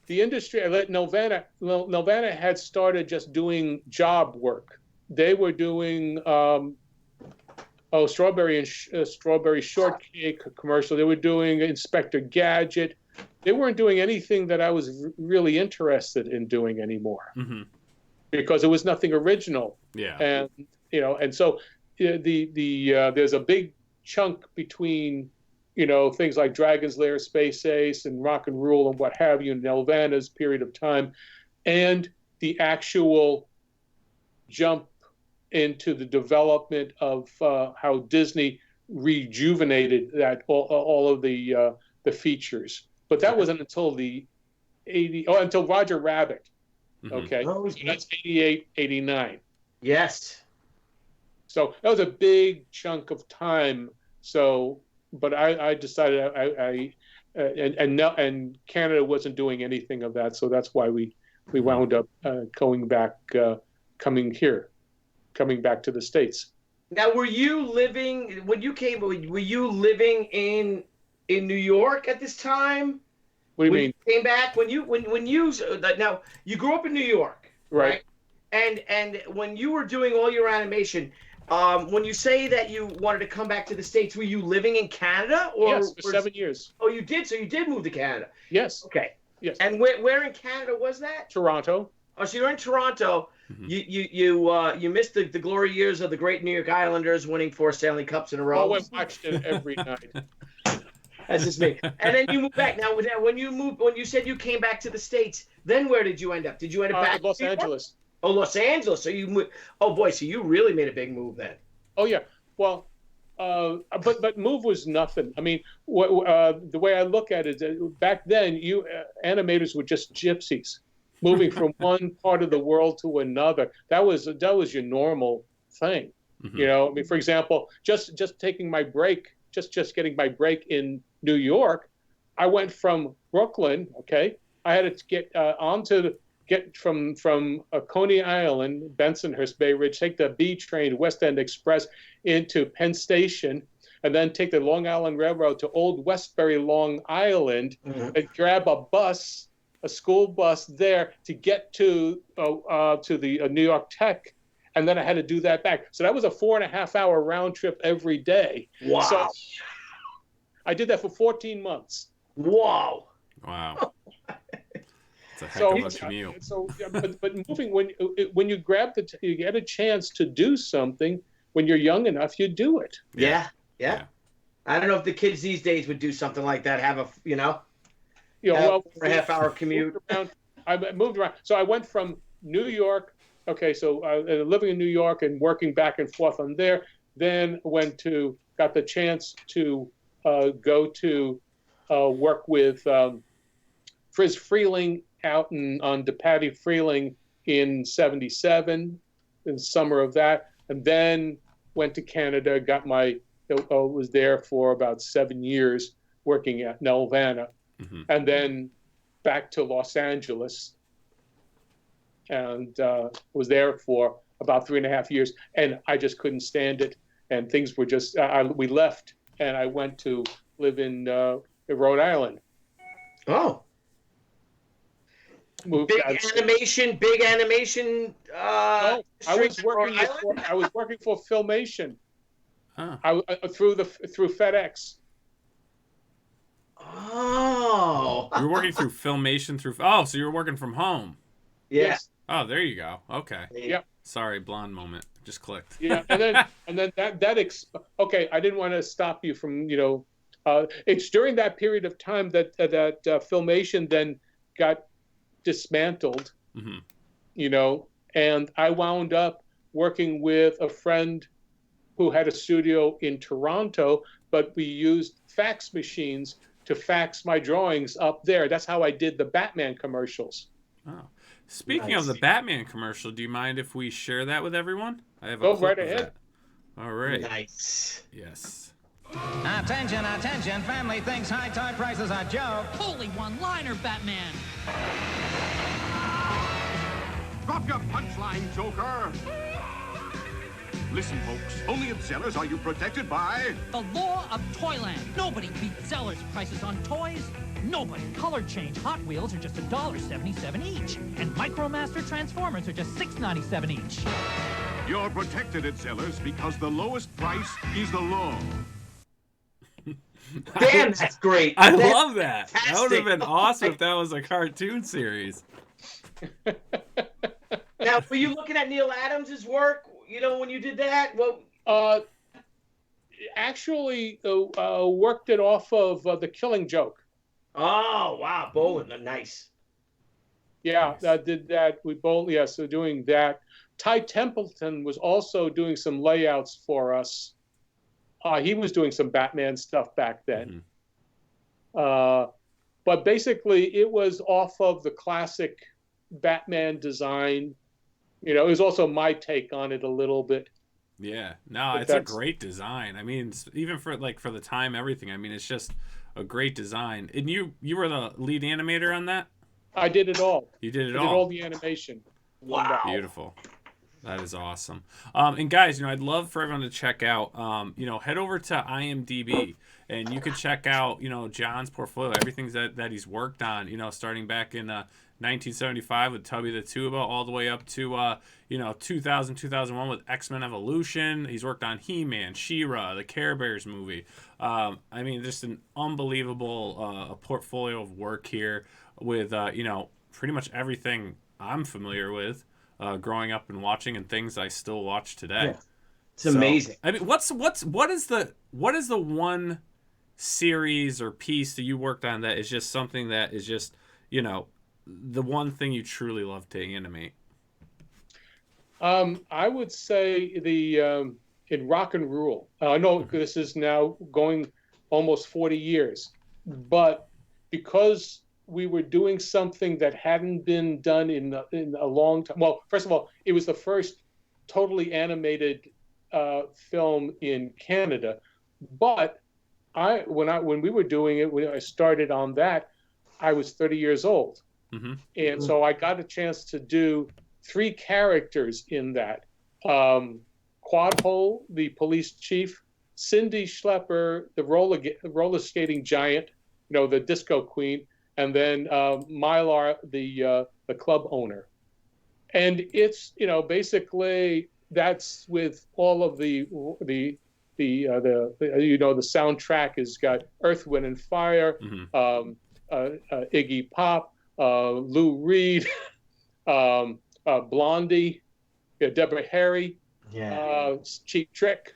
the industry, Nelvana had started just doing job work. They were doing strawberry shortcake commercial. They were doing Inspector Gadget. They weren't doing anything that I was really interested in doing anymore, mm-hmm. because there was nothing original. Yeah. And and so there's a big chunk between things like Dragon's Lair, Space Ace, and Rock and Rule and what have you, in Nelvana's period of time, and the actual jump into the development of how Disney rejuvenated all of the features. But that wasn't until until Roger Rabbit. Mm-hmm. Okay, Oh, so that's 88, 89. Yes. So that was a big chunk of time. So, but I decided and Canada wasn't doing anything of that, so that's why we wound up coming back to the States. Now, were you living when you came? Were you living in New York at this time? What do you mean? You came back when you now you grew up in New York, Right. And when you were doing all your animation, when you say that you wanted to come back to the States, were you living in Canada? Yes, for 7 years. Oh, you did. So you did move to Canada. Yes. Okay. Yes. And where in Canada was that? Toronto. Oh, so you're in Toronto. Mm-hmm. You missed the glory years of the great New York Islanders winning 4 Stanley Cups in a row. Oh, I watched it every night. That's just me. And then you moved back. Now, when you said you came back to the States, then where did you end up? Did you end up back Los Angeles? Oh, Los Angeles. So you moved. Oh boy, so you really made a big move then. Oh yeah. Well, but move was nothing. I mean, the way I look at it, back then, animators were just gypsies, moving from one part of the world to another. That was your normal thing. Mm-hmm. I mean, for example, just taking my break, just getting my break in New York, I went from Brooklyn. Okay, I had to get from Coney Island, Bensonhurst, Bay Ridge, take the B train, West End Express into Penn Station, and then take the Long Island Railroad to Old Westbury, Long Island, mm-hmm. and grab a school bus there to get to the New York Tech, and then I had to do that back. So that was a 4.5-hour round trip every day. Wow. So I did that for 14 months. Wow. Wow. It's a heck of a commute. But moving, when you you get a chance to do something when you're young enough, you do it. Yeah. I don't know if the kids these days would do something like that. Have a, well, 4.5-hour commute. I moved around. So I went from New York. Okay, so living in New York and working back and forth on there. Then got the chance to go to work with Friz Freeling out on DePatie Freeling in '77, in the summer of that, and then went to Canada. Was there for about 7 years working at Nelvana, and then back to Los Angeles, and was there for about 3.5 years, and I just couldn't stand it, and things were just we left, and I went to live in Rhode Island. Oh. Big animation. No, I was working for Filmation. Through FedEx. Oh. You were working through Filmation so you were working from home. Yeah. Yes. Oh, there you go. Okay. Yeah. Sorry, blonde moment. Just clicked. Yeah, and then okay, I didn't want to stop you from, it's during that period of time that Filmation then got dismantled, and I wound up working with a friend who had a studio in Toronto, but we used fax machines to fax my drawings up there. That's how I did the Batman commercials. Oh. Speaking of the Batman commercial, do you mind if we share that with everyone? I have a Go clip right of ahead. That. All right. Nice. Yes. Attention, attention. Family thinks high toy prices are a joke. Holy one-liner, Batman. Drop your punchline, Joker. Listen, folks, only at Zellers are you protected by The law of Toyland. Nobody beats Zeller's prices on toys. Nobody. Color change Hot Wheels are just $1.77 each. And Micromaster Transformers are just $6.97 each. You're protected at Zellers because the lowest price is the law. Damn, that's great. I love that. Fantastic. That would have been awesome if that was a cartoon series. Now, were you looking at Neil Adams' work, when you did that? Well, actually worked it off of The Killing Joke. Oh, wow. Bowen, nice. Yeah, I did that. We both, so doing that. Ty Templeton was also doing some layouts for us. He was doing some Batman stuff back then. But basically, it was off of the classic Batman design. It was also my take on it a little bit. Yeah, no, it's a great design. I mean, even for the time, everything. I mean, it's just a great design. And you were the lead animator on that? I did it all. You did it I all? did all the animation. Wow. Beautiful. That is awesome. And guys, I'd love for everyone to check out, head over to IMDB and you can check out, John's portfolio, everything that he's worked on, starting back in 1975 with Tubby the Tuba, all the way up to 2000, 2001 with X-Men Evolution. He's worked on He-Man, She-Ra, the Care Bears movie. I mean, just an unbelievable portfolio of work here with pretty much everything I'm familiar with growing up and watching, and things I still watch today. Yeah. It's amazing. I mean, what is the one series or piece that you worked on that is just something that is just the one thing you truly love to animate? I would say the in Rock and Rule. I know this is now going almost 40 years, but because we were doing something that hadn't been done in a long time. Well, first of all, it was the first totally animated film in Canada, but when we were doing it, when I started on that, I was 30 years old. And so I got a chance to do 3 characters in that. Quadhole, the police chief, Cindy Schlepper, the roller skating giant, the disco queen, and then Mylar, the club owner. And it's, basically that's with all of the soundtrack has got Earth, Wind and Fire, Iggy Pop, Lou Reed, Blondie, Deborah Harry, Cheap Trick.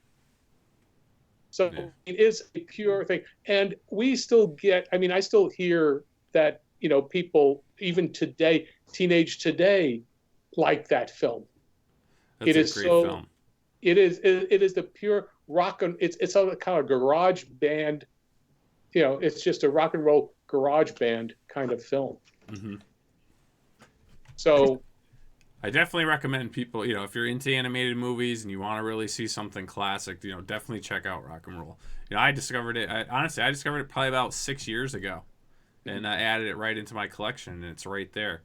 So it is a pure thing, and we still get. I mean, I still hear that people even today, teenage today, like that film. That's a great film. It is the pure rock and it's a kind of garage band. It's just a rock and roll garage band kind of film. Mm-hmm. So I definitely recommend people, if you're into animated movies and you want to really see something classic, definitely check out Rock and Roll. I discovered it. I discovered it probably about 6 years ago, and I added it right into my collection, and it's right there.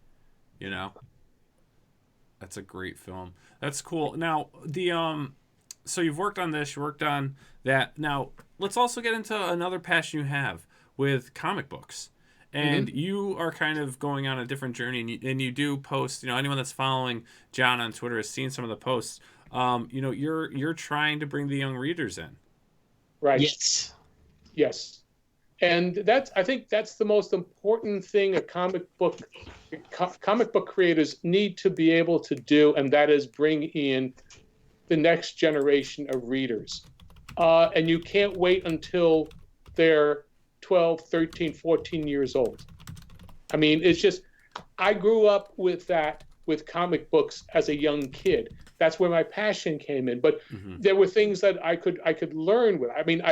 That's a great film. That's cool. Now so you've worked on this, you worked on that. Now let's also get into another passion you have with comic books. And you are kind of going on a different journey, and you do post. Anyone that's following John on Twitter has seen some of the posts. You're trying to bring the young readers in. Right. Yes. And I think that's the most important thing comic book creators need to be able to do, and that is bring in the next generation of readers. And you can't wait until they're 12, 13, 14 years old. I mean, it's just, I grew up with comic books as a young kid. That's where my passion came in. But there were things that I could learn with. I mean,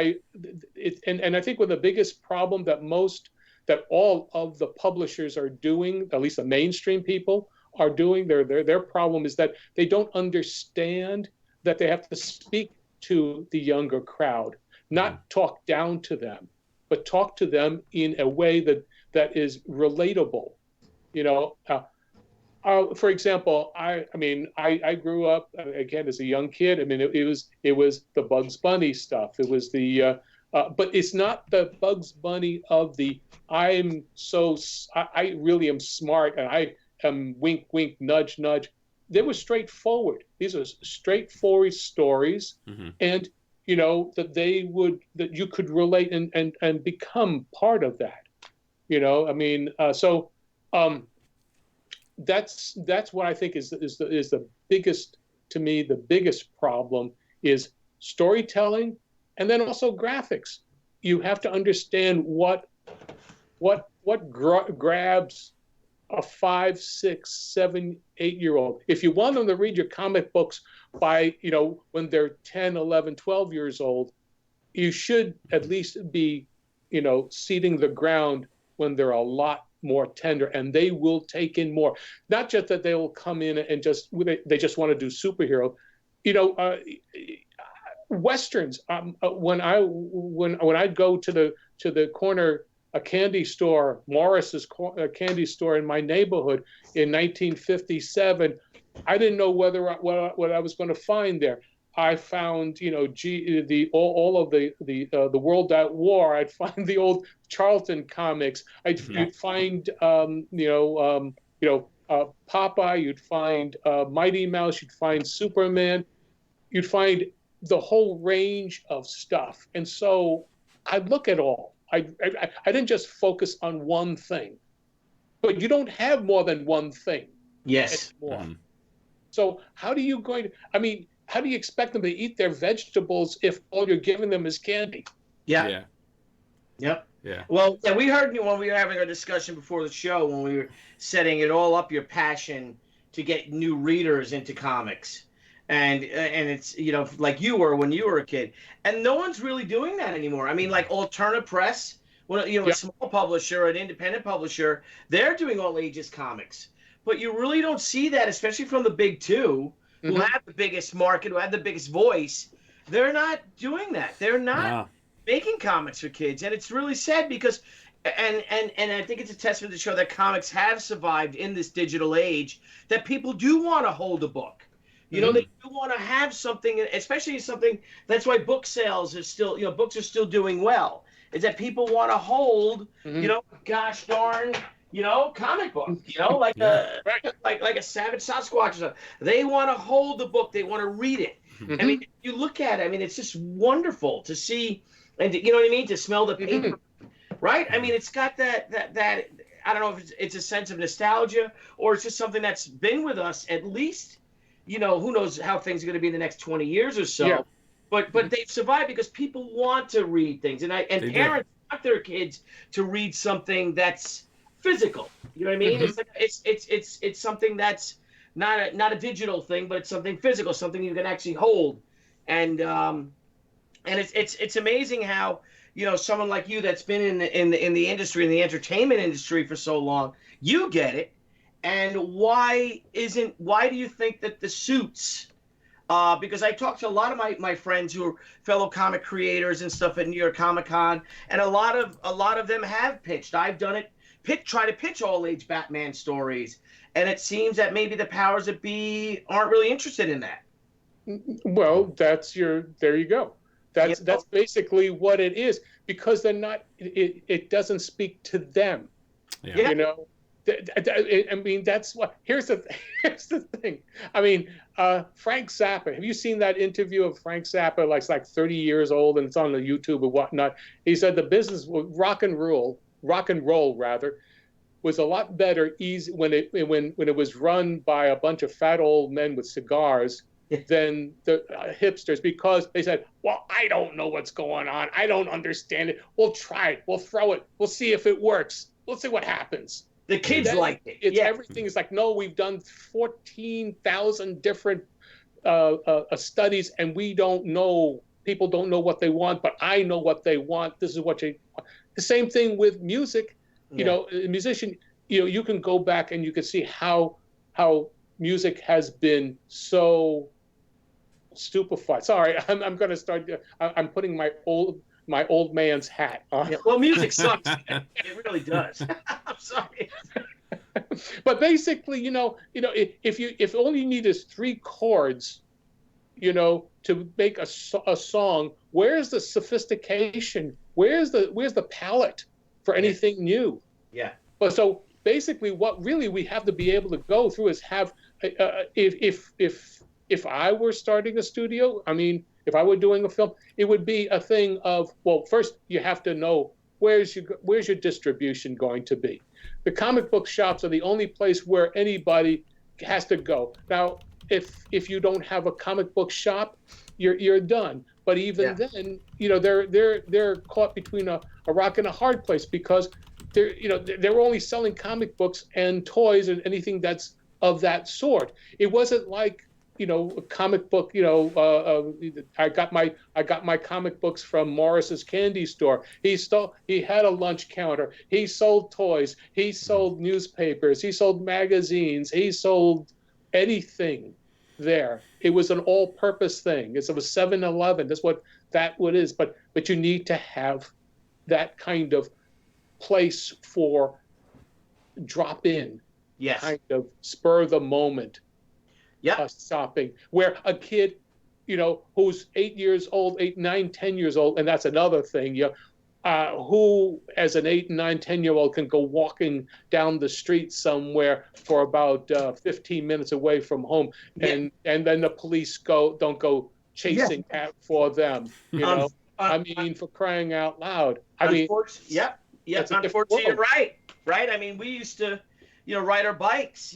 and I think with the biggest problem that all of the publishers are doing, at least the mainstream people are doing, their problem is that they don't understand that they have to speak to the younger crowd, not talk down to them, but talk to them in a way that is relatable. For example, I grew up again as a young kid. I mean, it was the Bugs Bunny stuff. It was but it's not the Bugs Bunny of the I really am smart and I am wink wink nudge nudge. They were straightforward. These are straightforward stories, and that you could relate and become part of that. That's what I think is the biggest, to me, the biggest problem is storytelling, and then also graphics. You have to understand what grabs a 5, 6, 7, 8-year-old. If you want them to read your comic books by, when they're 10, 11, 12 years old, you should at least be, seeding the ground when they're a lot more tender, and they will take in more. Not just that they will come in and they just want to do superhero. Westerns. When I go to the corner, a candy store, Morris's candy store in my neighborhood in 1957, I didn't know what I was going to find there. I found, all of the World at War. I'd find the old Charlton comics. You'd find, Popeye. You'd find Mighty Mouse. You'd find Superman. You'd find the whole range of stuff. And so I'd look at all. I didn't just focus on one thing, but you don't have more than one thing. Yes. So how do you expect them to eat their vegetables if all you're giving them is candy? Yeah. Yep. Yeah. Well, yeah, we heard you when we were having our discussion before the show, when we were setting it all up, your passion to get new readers into comics. And it's, like you were when you were a kid. And no one's really doing that anymore. I mean, like Alterna Press, a small publisher, an independent publisher, they're doing all ages comics. But you really don't see that, especially from the big two, who have the biggest market, who have the biggest voice. They're not doing that. They're not making comics for kids. And it's really sad because, and I think it's a testament to show that comics have survived in this digital age, that people do want to hold a book. They do want to have something, especially something, that's why book sales are still, books are still doing well, is that people want to hold, gosh darn, comic book, like like a Savage Sasquatch or something. They want to hold the book. They want to read it. I mean, you look at it. I mean, it's just wonderful to see, and you know what I mean, to smell the paper, right? I mean, it's got that I don't know if it's a sense of nostalgia or it's just something that's been with us at least, who knows how things are going to be in the next 20 years or so. Yeah. But they've survived because people want to read things, and parents want their kids to read something that's physical. You know what I mean? It's like it's something that's not a digital thing, but it's something physical, something you can actually hold. And it's amazing how someone like you that's been in the industry, in the entertainment industry for so long, you get it. And why do you think that the suits? Because I talked to a lot of my friends who are fellow comic creators and stuff at New York Comic Con, and a lot of them have pitched. I've done it. Try to pitch all age Batman stories, and it seems that maybe the powers that be aren't really interested in that. Well, there you go. That's basically what it is, because they're not. It doesn't speak to them. Yeah. I mean, that's what. Here's the thing. I mean, Frank Zappa. Have you seen that interview of Frank Zappa? Like, it's like 30 years old, and it's on the YouTube and whatnot. He said the business rock and roll rather, was a lot better when it was run by a bunch of fat old men with cigars than the hipsters, because they said, well, I don't know what's going on. I don't understand it. We'll try it. We'll throw it. We'll see if it works. Let's see what happens. The kids liked it. Everything is like, no, we've done 14,000 different studies, and we don't know. People don't know what they want, but I know what they want. This is what you want. The same thing with music. A musician, you can go back and you can see how music has been so stupefied. Sorry, I'm going to start. I'm putting my old man's hat on. Yeah, well, music sucks. It really does. I'm sorry. But basically, if all you need is 3 chords, to make a song, where's the sophistication? Where's the palette for anything new? Yeah. But so basically, what really we have to be able to go through is have, if I were starting a studio, I mean, if I were doing a film, it would be a thing of, well, first you have to know where's your distribution going to be. The comic book shops are the only place where anybody has to go. Now, if you don't have a comic book shop, you're done. But even then, they're caught between a rock and a hard place, because they're only selling comic books and toys and anything that's of that sort. It wasn't like a comic book. I got my comic books from Morris's Candy Store. He had a lunch counter. He sold toys. He sold newspapers. He sold magazines. He sold anything there. It was an all-purpose thing. It was 7-Eleven. That's what that is. But you need to have that kind of place for drop-in, kind of spur the moment, shopping, where a kid, who's 8 years old, 8, 9, 10 years old, and that's another thing, who as an 8, 9, 10-year-old can go walking down the street somewhere for about 15 minutes away from home, and then the police don't go chasing for them. I mean, for crying out loud. Unfortunately, you're right. I mean, we used to, ride our bikes,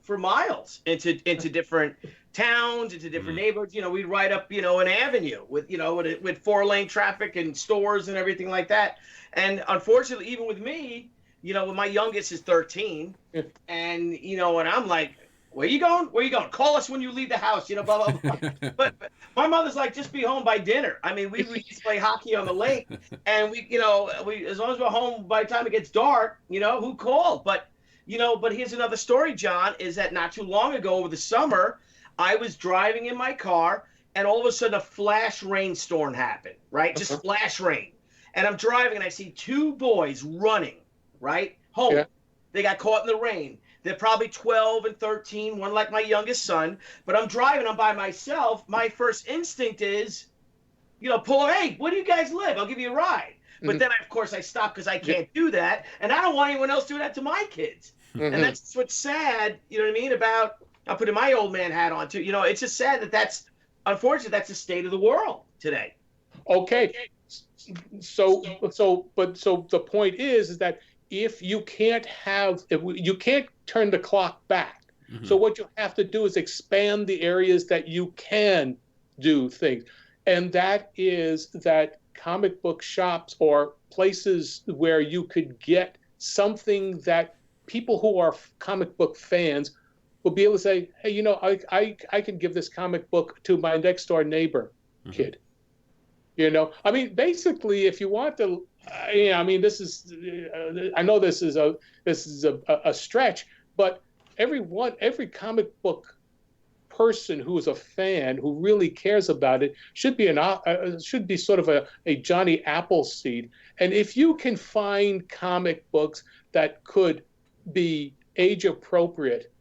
for miles into different towns, into different neighborhoods. We'd ride up, an avenue with 4-lane traffic and stores and everything like that. And unfortunately, even with me, my youngest is 13, and and I'm like, where you going? Where you going? Call us when you leave the house, blah, blah, blah. But my mother's like, just be home by dinner. I mean, we used to play hockey on the lake, and we as long as we're home by the time it gets dark, who called? But here's another story, John, is that not too long ago over the summer, I was driving in my car, and all of a sudden a flash rainstorm happened, right? Just flash rain. And I'm driving, and I see 2 boys running, right? Home. Yeah. They got caught in the rain. They're probably 12 and 13, one like my youngest son. But I'm driving, I'm by myself. My first instinct is, pull up, hey, where do you guys live? I'll give you a ride. But then, of course, I stopped because I can't do that. And I don't want anyone else doing that to my kids. And that's what's sad, you know what I mean, about, I'm putting my old man hat on too. You know, it's just sad that unfortunately, that's the state of the world today. Okay. So the point is that if you can't turn the clock back. So what you have to do is expand the areas that you can do things. And that is that comic book shops or places where you could get something that people who are comic book fans will be able to say, hey, you know, I can give this comic book to my next door neighbor kid. You know, I mean, basically, if you want to, I mean, this is, I know this is a stretch, but every comic book person who is a fan who really cares about it should be sort of a Johnny Appleseed. And if you can find comic books that could be age appropriate,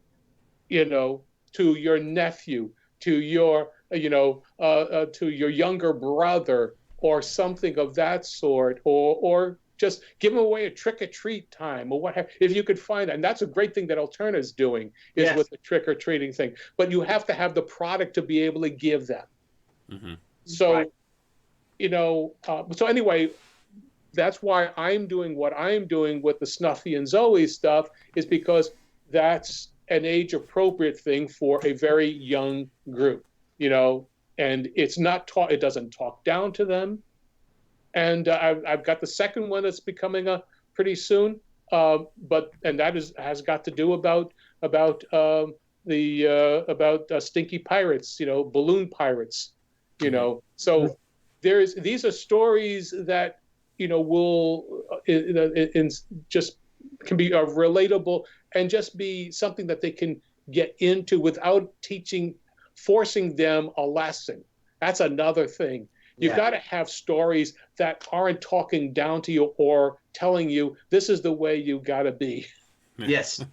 you know, to your nephew, to your to your younger brother or something of that sort, or just give them away at trick-or-treat time or what have, if you could find that. And that's a great thing that Alterna's doing is with the trick-or-treating thing. But you have to have the product to be able to give them. So, you know, so anyway, that's why I'm doing what I'm doing with the Snuffy and Zoe stuff, is because that's an age-appropriate thing for a very young group, you know, and it doesn't talk down to them. And I've got the second one that's becoming pretty soon, and that has got to do about stinky pirates, you know, balloon pirates, you know. So these are stories that, you know, will just can be relatable and just be something that they can get into without forcing them a lesson. That's another thing. You've got to have stories that aren't talking down to you or telling you this is the way you got to be. Yes.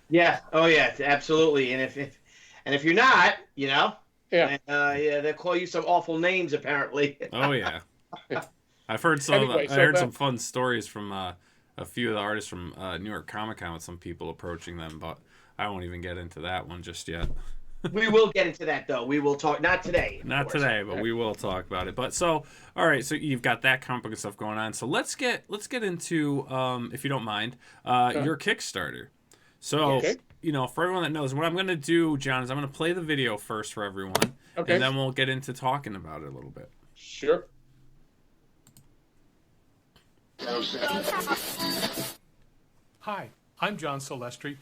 Yeah. Oh yeah. Absolutely. And if you're not, you know, they'll call you some awful names apparently. Oh yeah. I've heard some. I heard some fun stories from a few of the artists from New York Comic Con with some people approaching them, but I won't even get into that one just yet. We will get into that though. We will talk, not today. Not today, but we will talk about it. But so, all right, so you've got that comic book and stuff going on. So let's get into, if you don't mind, your Kickstarter. So, you know, for everyone that knows, what I'm going to do, John, is I'm going to play the video first for everyone, and then we'll get into talking about it a little bit. Sure. Hi, I'm John Celestri.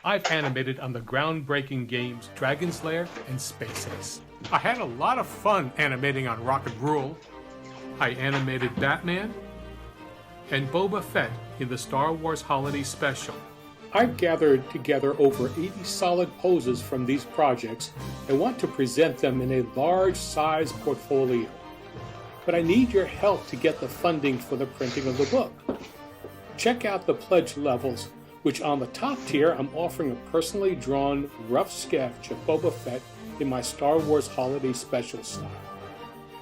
I've animated on the groundbreaking games Dragon's Lair and Space Ace. I had a lot of fun animating on Rocket Rule. I animated Batman and Boba Fett in the Star Wars Holiday Special. I've gathered together over 80 solid poses from these projects and want to present them in a large-size portfolio. But I need your help to get the funding for the printing of the book. Check out the pledge levels, which on the top tier I'm offering a personally drawn rough sketch of Boba Fett in my Star Wars Holiday Special style.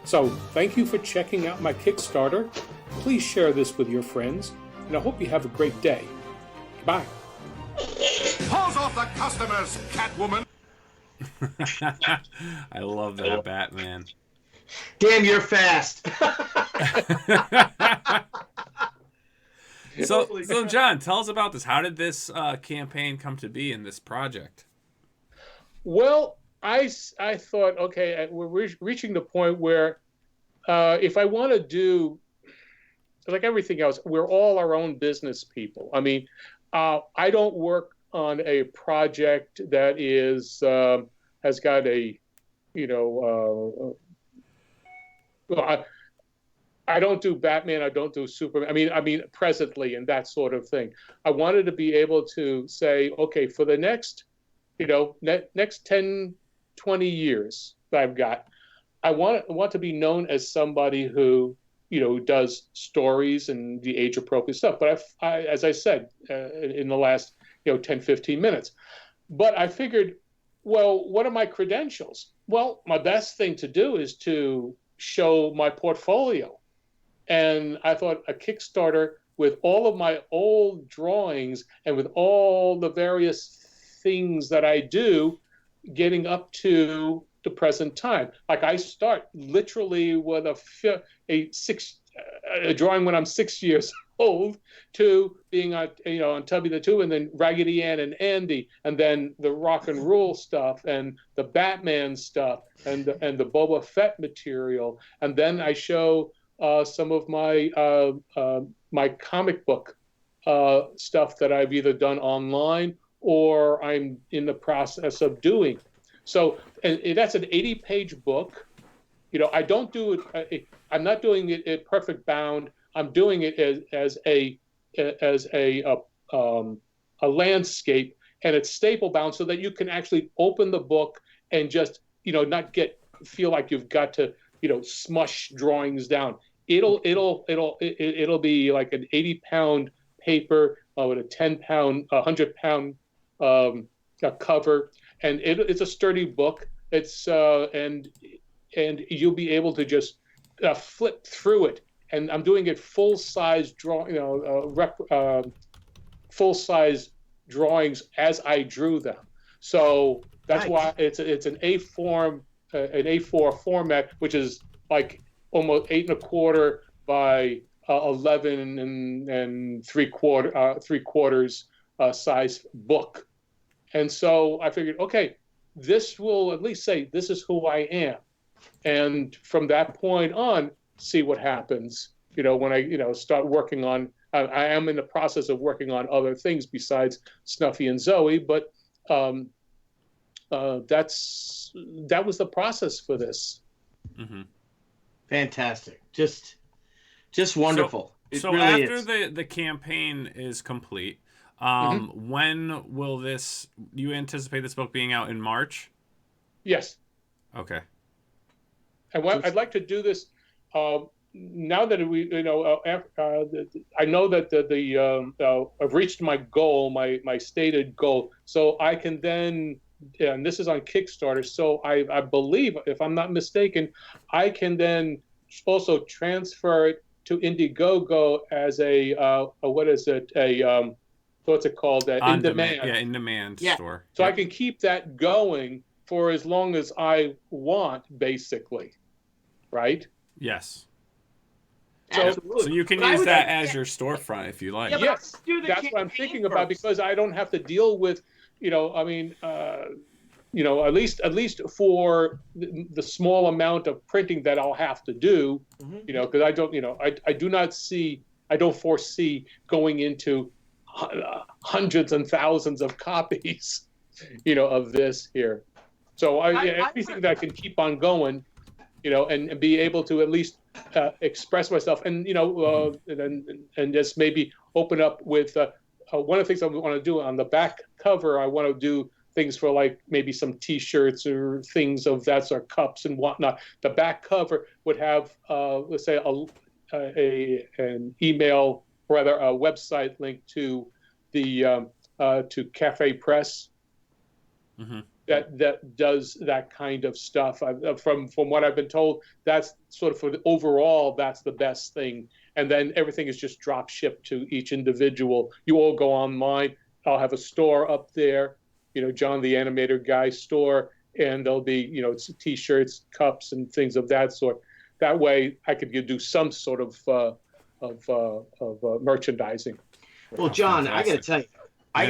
So thank you for checking out my Kickstarter. Please share this with your friends, and I hope you have a great day. Bye. Pause off the customers, Catwoman! I love that Batman. Damn, you're fast. So John, tell us about this. How did this campaign come to be in this project? Well, I thought, okay, we're reaching the point where if I want to do, like everything else, we're all our own business people. I mean, I don't work on a project that is has got a, you know, I don't do Batman. I don't do Superman. I mean, presently and that sort of thing. I wanted to be able to say, okay, for the next, you know, next 10, 20 years that I've got, I want to be known as somebody who, you know, does stories and the age appropriate stuff. But I as I said in the last, you know, 10, 15 minutes, but I figured well, what are my credentials? Well, my best thing to do is to show my portfolio. And I thought a Kickstarter with all of my old drawings and with all the various things that I do, getting up to the present time. Like I start literally with a drawing when I'm 6 years old, to being on Tubby the Two, and then Raggedy Ann and Andy, and then the rock and roll stuff, and the Batman stuff, and the Boba Fett material, and then I show some of my my comic book stuff that I've either done online or I'm in the process of doing. So, and that's an 80-page book. I don't do it. I'm not doing it at perfect bound. I'm doing it as a landscape, and it's staple bound so that you can actually open the book and just not feel like you've got to smush drawings down. It'll be like an 80-pound paper with a 10-pound, 100-pound cover, and it's a sturdy book. It's and you'll be able to just flip through it. And I'm doing it full-size full-size drawings as I drew them. So that's why it's an A4 format, which is like almost 8 1/4 by 11 and 3/4 size book. And so I figured, okay, this will at least say this is who I am, and from that point on, see what happens. When I start working on, I am in the process of working on other things besides Snuffy and Zoe, but that was the process for this. Mm-hmm. Fantastic, just wonderful. So really after the campaign is complete, when will you anticipate this book being out in March? Yes. Okay. And I'd like to do this now that I know that I've reached my goal, my stated goal, so I can then, and this is on Kickstarter, so I believe, if I'm not mistaken, I can then also transfer it to Indiegogo as what's it called? In demand. Yeah, in demand store. So I can keep that going for as long as I want, basically, right? Yes. So you can use that as your storefront if you like. Yeah, yes, that's what I'm thinking about, because I don't have to deal with, at least for the small amount of printing that I'll have to do, because I don't foresee going into hundreds and thousands of copies, of this here. So everything that I can keep on going, and be able to at least express myself, and and just maybe open up with one of the things I want to do on the back cover. I want to do things for like maybe some T-shirts or things of that sort, cups and whatnot. The back cover would have, let's say, an email, or rather a website link to the to Cafe Press. Mm-hmm. That does that kind of stuff. From what I've been told, that's sort of, for the overall, that's the best thing. And then everything is just drop shipped to each individual. You all go online. I'll have a store up there, John the Animator guy store, and there'll be T-shirts, cups, and things of that sort. That way, I could do some sort of merchandising. Well, John, I got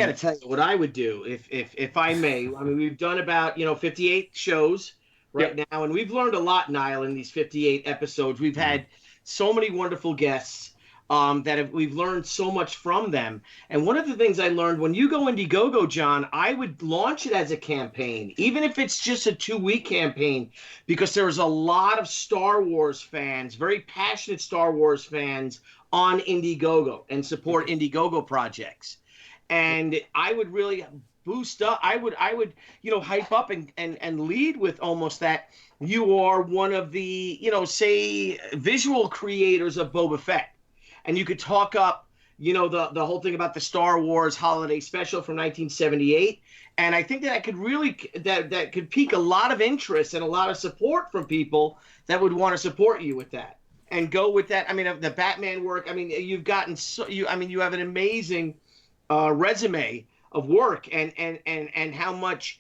to tell you what I would do if I may. I mean, we've done about 58 shows right now, and we've learned a lot, Nile, in these 58 episodes. We've had so many wonderful guests we've learned so much from them. And one of the things I learned, when you go Indiegogo, John, I would launch it as a campaign, even if it's just a 2-week campaign, because there's a lot of Star Wars fans, very passionate Star Wars fans on Indiegogo and support Indiegogo projects. And I would really boost up. I would hype up and lead with almost that you are one of the, say, visual creators of Boba Fett. And you could talk up, the whole thing about the Star Wars holiday special from 1978. And I think that could really that could pique a lot of interest and a lot of support from people that would want to support you with that and go with that. I mean, the Batman work. I mean, you've gotten you have an amazing resume of work and how much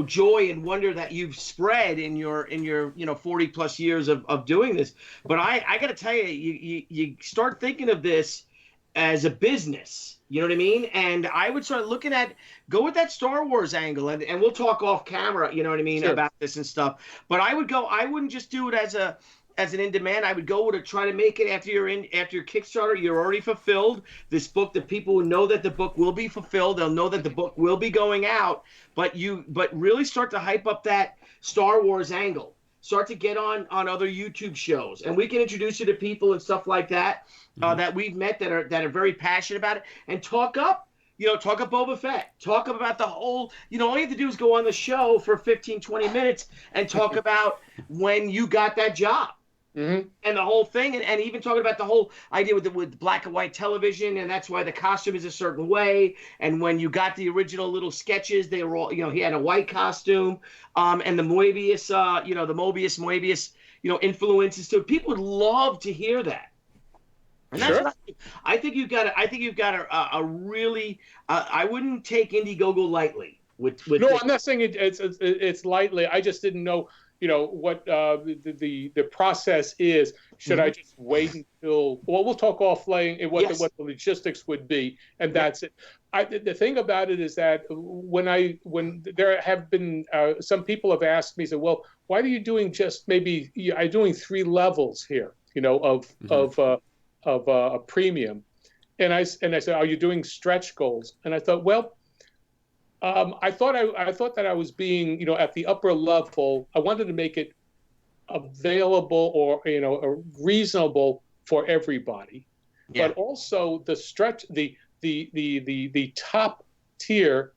joy and wonder that you've spread in your 40 plus years of doing this. But I got to tell you, you start thinking of this as a business, you know what I mean? And I would start looking go with that Star Wars angle, and we'll talk off camera, you know what I mean, about this and stuff. But I wouldn't just do it as an in-demand. I would go to try to make it after your Kickstarter, you're already fulfilled. This book, the people will know that the book will be fulfilled. They'll know that the book will be going out, but really start to hype up that Star Wars angle. Start to get on other YouTube shows, and we can introduce you to people and stuff like that that we've met that are very passionate about it, and talk up Boba Fett, talk about the whole, all you have to do is go on the show for 15, 20 minutes and talk about when you got that job. Mm-hmm. And the whole thing, and even talking about the whole idea with black and white television, and that's why the costume is a certain way. And when you got the original little sketches, they were all, he had a white costume, and the Moebius, the Moebius, influences too. People would love to hear that. And that's what I think you've got. I think you've got a really. I wouldn't take Indiegogo lightly. I'm not saying it's lightly. I just didn't know. What the process is. Should I just wait until? Well, we'll talk offline and what the logistics would be, and that's it. The thing about it is that when there have been some people have asked me, said, well, why are you doing just maybe? I'm doing 3 levels here, of a premium, and I said, are you doing stretch goals? And I thought, well. I thought that I was being, at the upper level. I wanted to make it available or reasonable for everybody, but also the stretch, the top tier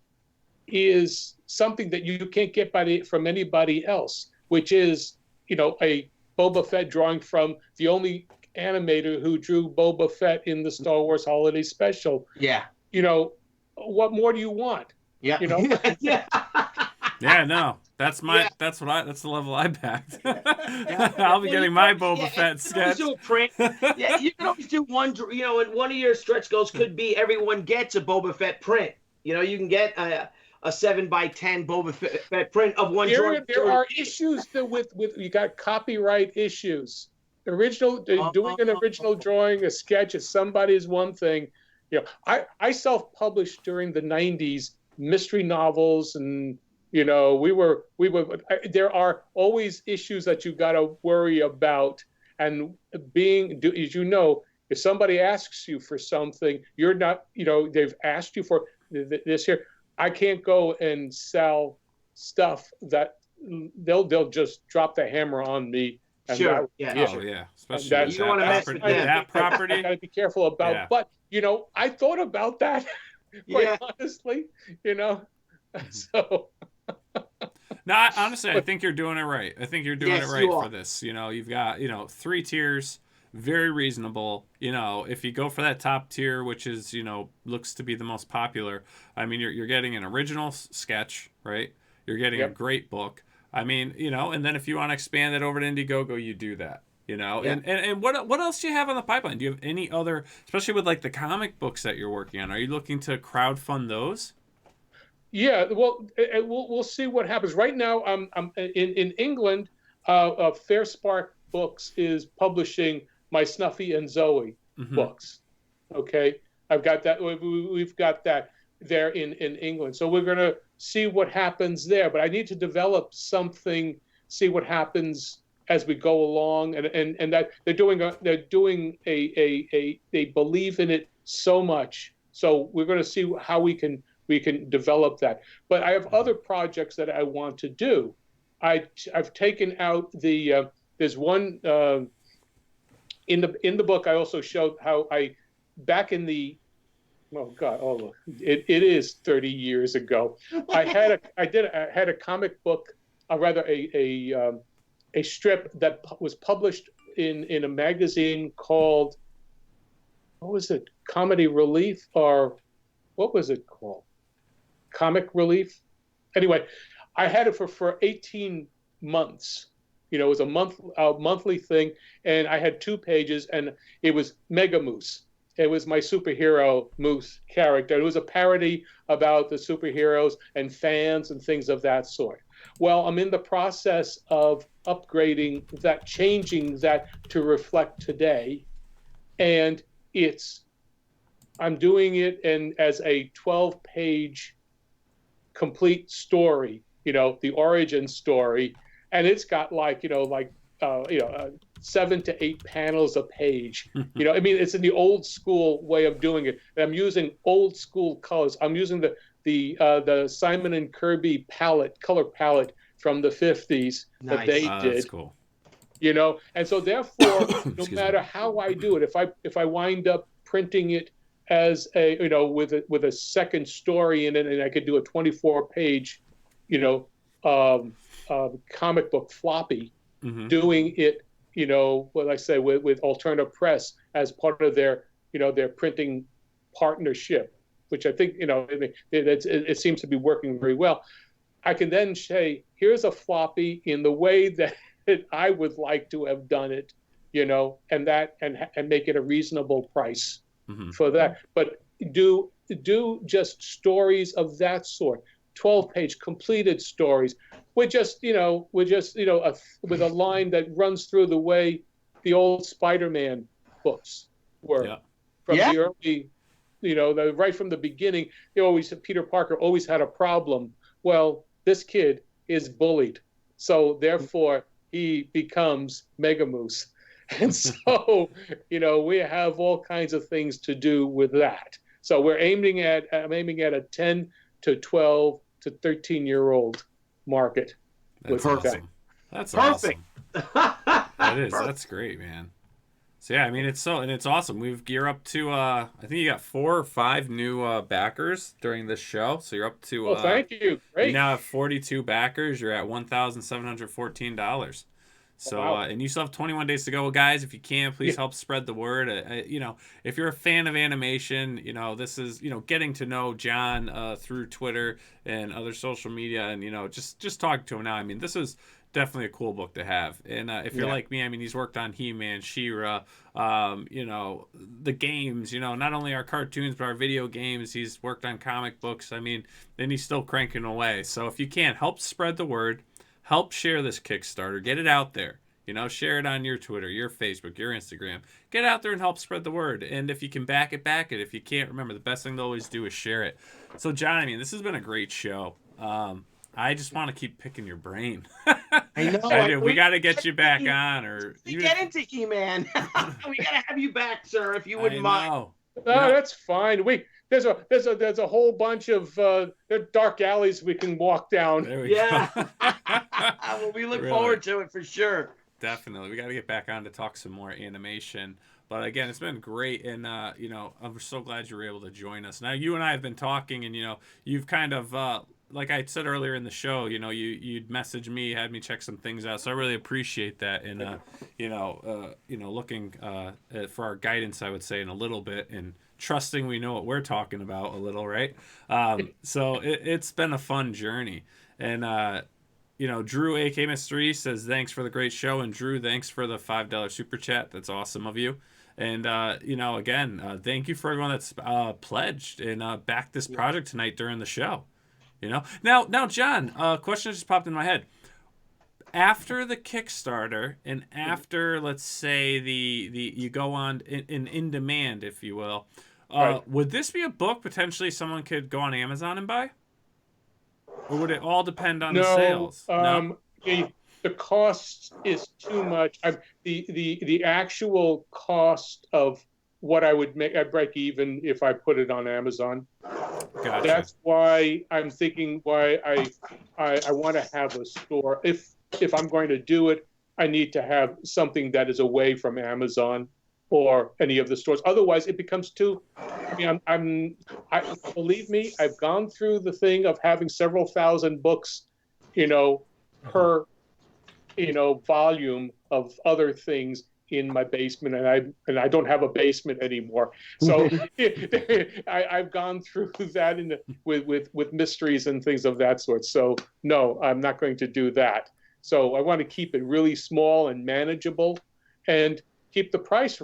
is something that you can't get from anybody else, which is a Boba Fett drawing from the only animator who drew Boba Fett in the Star Wars Holiday Special. Yeah. What more do you want? Yeah. Yeah, no. That's the level I backed. I'll be getting my Boba Fett sketch. You can always do one, and one of your stretch goals could be everyone gets a Boba Fett print. You can get a 7x10 Boba Fett print of one drawing. There are issues with you got copyright issues. Doing an original drawing, a sketch of somebody is one thing. I self-published during the 90s mystery novels, and there are always issues that you got to worry about. And as if somebody asks you for something, you're not, they've asked you for this here. I can't go and sell stuff that they'll just drop the hammer on me. And sure. Especially you don't want to mess with that property. I got to be careful about. Yeah. But I thought about that. Quite honestly, So. No, honestly, I think you're doing it right. I think you're doing it right for this. You've got 3 tiers, very reasonable. If you go for that top tier, which is looks to be the most popular. I mean, you're getting an original sketch, right? You're getting a great book. I mean, and then if you want to expand it over to Indiegogo, you do that. And what else do you have on the pipeline? Do you have any other, especially with like the comic books that you're working on? Are you looking to crowdfund those? Yeah, well, we'll see what happens. Right now, I'm in England. Fair Spark Books is publishing my Snuffy and Zoe books. Okay, I've got that. We've got that there in England. So we're gonna see what happens there. But I need to develop something. See what happens as we go along, and that they believe in it so much. So we're going to see how we can develop that. But I have other projects that I want to do. I've taken out there's one in the book. I also showed how back in the it is 30 years ago. I had a comic book, rather a strip that was published in a magazine called, what was it? comedy relief, or what was it called? Comic relief. Anyway, I had it for 18 months. It was a monthly thing, and I had 2 pages, and it was Mega Moose. It was my superhero Moose character. It was a parody about the superheroes and fans and things of that sort. Well, I'm in the process of upgrading that, changing that to reflect today, and I'm doing it as a 12-page complete story, the origin story, and it's got 7 to 8 panels a page. It's in the old school way of doing it. And I'm using old school colors. I'm using the Simon and Kirby color palette from the 50s that they did. That's cool. And so therefore, no matter how I do it, if I wind up printing it as with a second story in it, and I could do a 24-page, comic book floppy, doing it, what I say with Alternative Press as part of their printing partnership, which I think it seems to be working very well. I can then say, here's a floppy in the way that I would like to have done it, and make it a reasonable price for that. But do just stories of that sort, 12-page completed stories, with a line that runs through the way the old Spider-Man books were from the early, right from the beginning. Peter Parker always had a problem. Well, this kid is bullied, so therefore he becomes Mega Moose. And so, we have all kinds of things to do with that. So I'm aiming at a 10 to 12 to 13-year-old market. That's awesome. That's awesome. That is. That's great, man. So yeah, it's awesome. We've geared up to I think you got 4 or 5 new backers during this show. So you're up to thank you. Great. You now have 42 backers. You're at $1,714. So wow. And you still have 21 days to go, guys. If you can, please help spread the word. If you're a fan of animation, this is getting to know John through Twitter and other social media, and just talking to him now. This is definitely a cool book to have. And if you're like me, he's worked on He-Man, She-Ra, the games, not only our cartoons, but our video games. He's worked on comic books. And he's still cranking away. So if you can, help spread the word, help share this Kickstarter, get it out there. Share it on your Twitter, your Facebook, your Instagram. Get out there and help spread the word. And if you can back it. If you can't, remember, the best thing to always do is share it. So, John, this has been a great show. I just want to keep picking your brain. I know. We got to get you back on, or get into He-Man. We got to have you back, sir, if you wouldn't mind. No, that's fine. There's a whole bunch of dark alleys we can walk down. There we go. Well, we look forward to it for sure. Definitely. We got to get back on to talk some more animation. But again, it's been great, and I'm so glad you were able to join us. Now, you and I have been talking, and you've kind of like I said earlier in the show, you'd message me, had me check some things out. So I really appreciate that, and looking for our guidance, I would say, in a little bit, and trusting we know what we're talking about a little, right? So it's been a fun journey, and Drew AK Mystery says thanks for the great show, and Drew, thanks for the $5 super chat. That's awesome of you. And again, thank you for everyone that's pledged and backed this project tonight during the show. Now, John, a question just popped in my head. After the Kickstarter and after, let's say, the you go on in demand, if you will, would this be a book potentially someone could go on Amazon and buy? Or would it all depend on the sales? No, the cost is too much. The actual cost of what I would make, I break even if I put it on Amazon. Gotcha. That's why I'm thinking why I want to have a store. If I'm going to do it, I need to have something that is away from Amazon or any of the stores. Otherwise, it becomes too. Believe me, I've gone through the thing of having several thousand books, per volume of other things in my basement, and I don't have a basement anymore. So I've gone through that with mysteries and things of that sort. So no, I'm not going to do that. So I want to keep it really small and manageable, and keep the price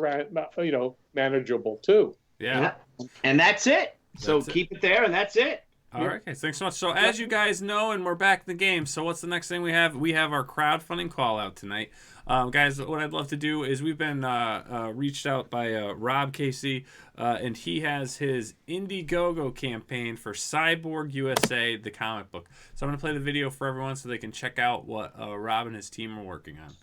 manageable too. Yeah. And that's it. So That's it. keep it there, and that's it. All right, guys. Thanks so much. So as you guys know, and we're back in the game. So what's the next thing we have? We have our crowdfunding call out tonight. Guys, what I'd love to do is we've been reached out by Rob Casey, and he has his Indiegogo campaign for Cyborg USA, the comic book. So I'm going to play the video for everyone so they can check out what Rob and his team are working on.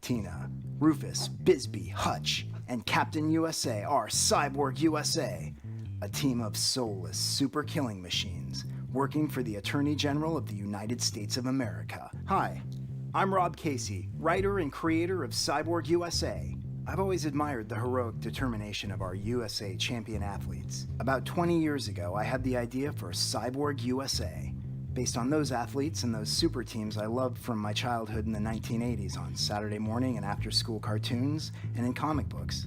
Tina, Rufus, Bisbee, Hutch, and Captain USA are Cyborg USA, a team of soulless super killing machines working for the Attorney General of the United States of America. Hi, I'm Rob Casey, writer and creator of Cyborg USA. I've always admired the heroic determination of our USA champion athletes. About 20 years ago, I had the idea for Cyborg USA, based on those athletes and those super teams I loved from my childhood in the 1980s on Saturday morning and after-school cartoons and in comic books.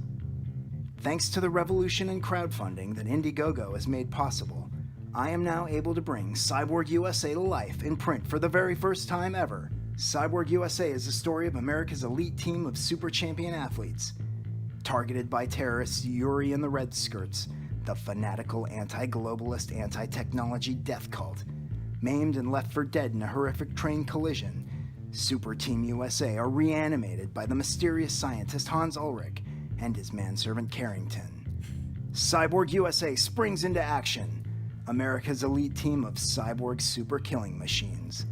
Thanks to the revolution in crowdfunding that Indiegogo has made possible, I am now able to bring Cyborg USA to life in print for the very first time ever. Cyborg USA is the story of America's elite team of super champion athletes. Targeted by terrorists Yuri and the Red Skirts, the fanatical anti-globalist anti-technology death cult, maimed and left for dead in a horrific train collision, Super Team USA are reanimated by the mysterious scientist Hans Ulrich and his manservant Carrington. Cyborg USA springs into action, America's elite team of cyborg super killing machines.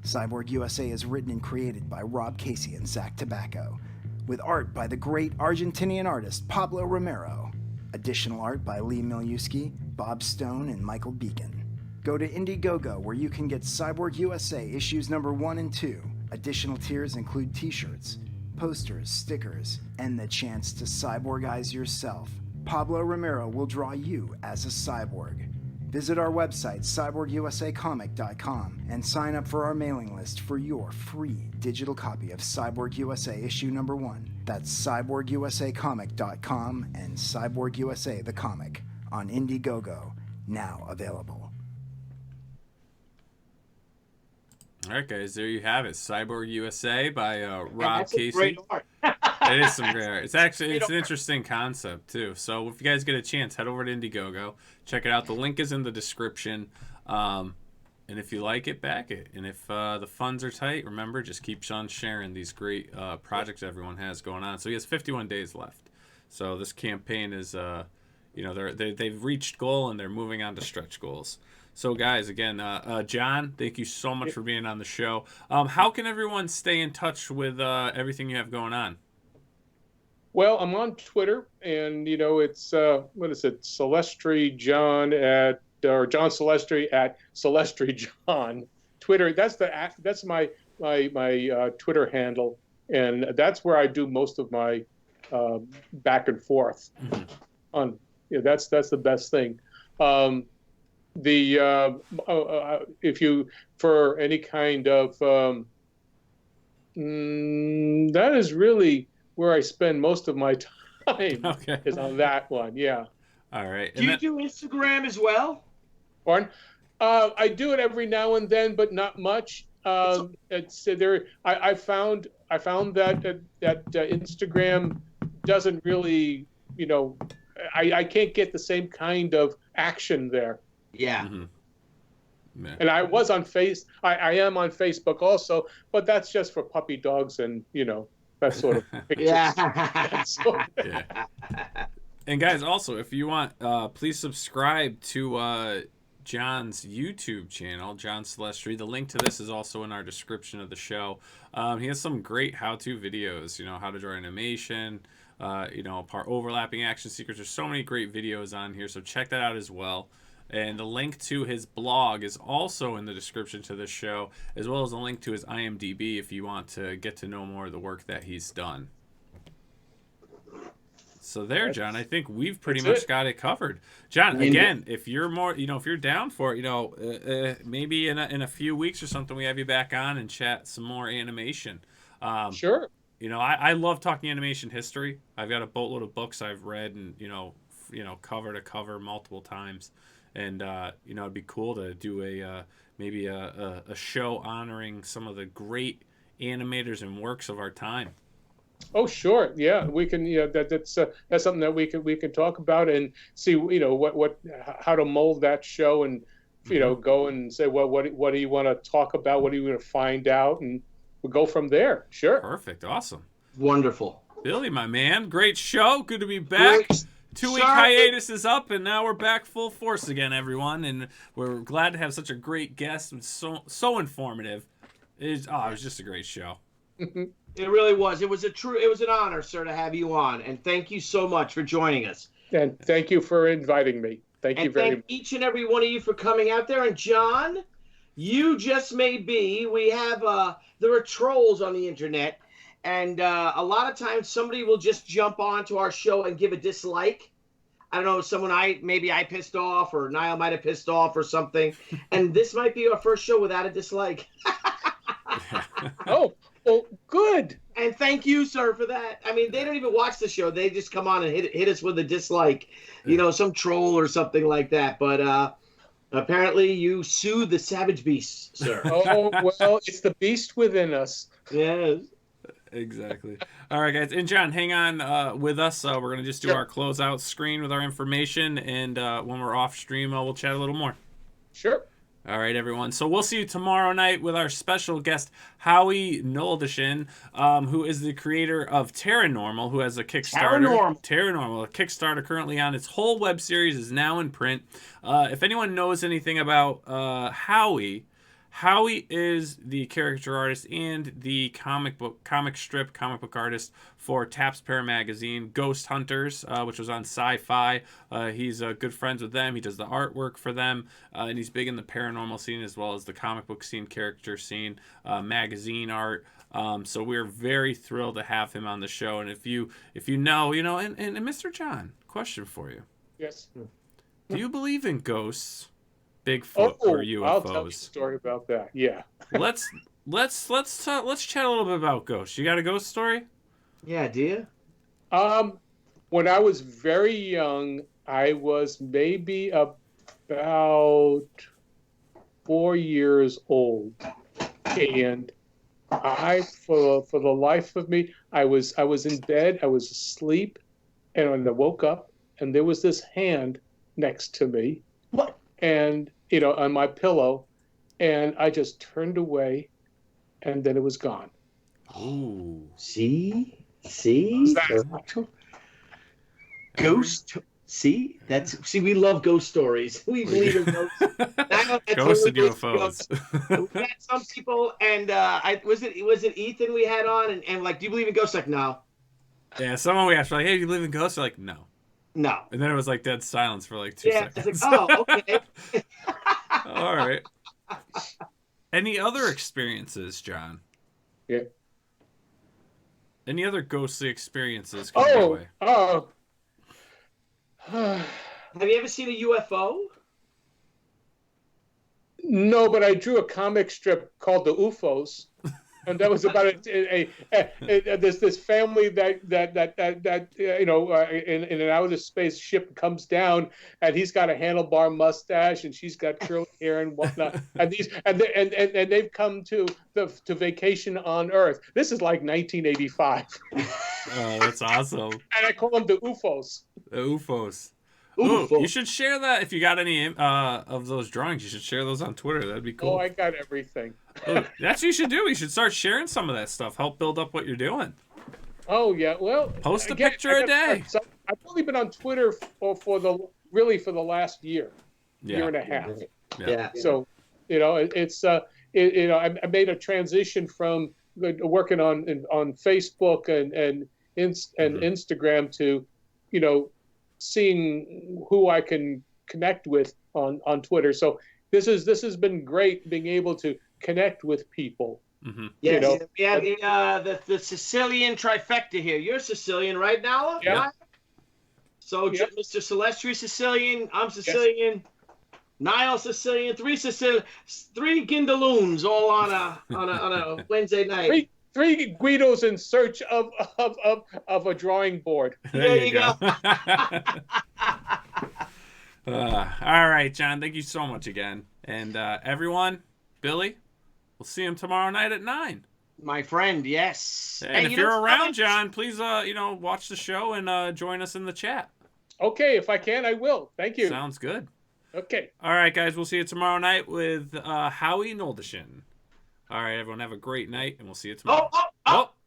Cyborg USA is written and created by Rob Casey and Zach Tobacco, with art by the great Argentinian artist Pablo Romero. Additional art by Lee Miliuski, Bob Stone, and Michael Beacon. Go to Indiegogo, where you can get Cyborg USA issues number 1 and 2. Additional tiers include t-shirts, posters, stickers, and the chance to cyborgize yourself. Pablo Romero will draw you as a cyborg. Visit our website, cyborgusacomic.com, and sign up for our mailing list for your free digital copy of Cyborg USA issue number 1. That's cyborgusacomic.com and Cyborg USA the comic on Indiegogo, now available. All right, guys, there you have it. Cyborg USA by Rob That's Casey. great art. It is some great art. It's an interesting concept too. So if you guys get a chance, head over to Indiegogo, check it out. The link is in the description. And if you like it, back it. And if the funds are tight, remember, just keep on sharing these great projects everyone has going on. So he has 51 days left. So this campaign is, they've reached goal and they're moving on to stretch goals. So, guys, again, John, thank you so much for being on the show. How can everyone stay in touch with everything you have going on? Well, I'm on Twitter, and it's what is it? Celestri John or John Celestri at Celestri John. Twitter. That's my Twitter handle, and that's where I do most of my back and forth. Mm-hmm. That's the best thing. If you for any kind of that is really where I spend most of my time. Okay. Is on that one. Yeah. All right. Do you do Instagram as well? Pardon? I do it every now and then, but not much. It's there. I found that Instagram doesn't really, I can't get the same kind of action there. Yeah. Mm-hmm. Yeah. And I was on I am on Facebook also, but that's just for puppy dogs and that sort of pictures. Yeah. Yeah. And guys, also, if you want, please subscribe to John's YouTube channel, John Celestri. The link to this is also in our description of the show. He has some great how-to videos, how to draw animation, overlapping action sequences. There's so many great videos on here, so check that out as well. And the link to his blog is also in the description to this show, as well as a link to his IMDb if you want to get to know more of the work that he's done. So there, John, I think we've pretty That's much got it covered. John, again, if you're more, if you're down for it, maybe in a few weeks or something, we have you back on and chat some more animation. Sure. I love talking animation history. I've got a boatload of books I've read and, cover to cover multiple times. And, it'd be cool to do maybe a show honoring some of the great animators and works of our time. Oh, sure. Yeah, we can. That's something that we can talk about and see. How to mold that show and go and say, well, what do you want to talk about? What do you want to find out? And we'll go from there. Sure. Perfect. Awesome. Wonderful. Billy, my man, great show. Good to be back. 2-week hiatus is up, and now we're back full force again, everyone. And we're glad to have such a great guest. It's so informative. It was just a great show. It really was. It was an honor, sir, to have you on, and thank you so much for joining us. And thank you for inviting me. Thank you very much. Thank each and every one of you for coming out there. And John, you just may be. We have there are trolls on the internet, and a lot of times somebody will just jump onto our show and give a dislike. I don't know, someone I pissed off, or Nile might have pissed off or something. And this might be our first show without a dislike. Oh. Well, good. And thank you, sir, for that. I mean, they don't even watch the show. They just come on and hit us with a dislike, some troll or something like that. But apparently you soothe the savage beast, sir. Oh, well, it's the beast within us. Yes. Exactly. All right, guys. And John, hang on with us. We're going to just do our closeout screen with our information. And when we're off stream, we'll chat a little more. Sure. All right, everyone. So we'll see you tomorrow night with our special guest, Howie Noldishin, who is the creator of Terranormal, who has a Kickstarter. Terranormal, a Kickstarter currently on. Its whole web series is now in print. If anyone knows anything about Howie is the caricature artist and the comic book artist for Taps magazine, Ghost Hunters, which was on Sci-Fi. He's good friends with them. He does the artwork for them, and he's big in the paranormal scene as well as the comic book scene, character scene, magazine art. So we're very thrilled to have him on the show. And if you know, and Mr. John, question for you. Yes. Do you believe in ghosts? Bigfoot or UFOs. I'll tell you a story about that. Yeah. Let's chat a little bit about ghosts. You got a ghost story? Yeah, do you? When I was very young, I was maybe about 4 years old, and for the life of me, I was in bed, I was asleep, and when I woke up, and there was this hand next to me. What? And on my pillow, and I just turned away, and then it was gone. Ooh. See? Ghost. See? We love ghost stories. We believe in ghosts. Ghosts and UFOs. We had some people, and was it Ethan we had on, and like, do you believe in ghosts? Like, no. Yeah, someone we asked, like, hey, do you believe in ghosts? They're like, no. No. And then it was like dead silence for like 2 seconds. It's like, oh, okay. All right. Any other experiences, John? Yeah. Any other ghostly experiences coming your way? Have you ever seen a UFO? No, but I drew a comic strip called The UFOs. And that was about this family that in an outer space ship comes down, and he's got a handlebar mustache, and she's got curly hair and whatnot, and they've come to vacation on Earth. This is like 1985. Oh, that's awesome! And I call them the UFOs. The UFOs. Ooh, you should share that if you got any of those drawings. You should share those on Twitter. That'd be cool. Oh, I got everything. Ooh, that's what you should do. You should start sharing some of that stuff. Help build up what you're doing. Oh yeah, well, post a picture a day. I've only been on Twitter for the last year and a half. Yeah. So, it's I made a transition from working on Facebook and Instagram to, seeing who I can connect with on Twitter. So this has been great, being able to connect with people. Mm-hmm. Yes, we have the Sicilian trifecta here. You're Sicilian, right, Nala? Yeah. So Mr. Celestri Sicilian, I'm Sicilian, Nile Sicilian, three Gindaloons all on a Wednesday night. Three Guidos in search of a drawing board. There you go. All right, John. Thank you so much again, and everyone, Billy, we'll see him tomorrow night at 9. My friend, yes. And if you're around, John, please, watch the show and join us in the chat. Okay, if I can, I will. Thank you. Sounds good. Okay. All right, guys. We'll see you tomorrow night with Howie Noldishin. All right, everyone. Have a great night, and we'll see you tomorrow.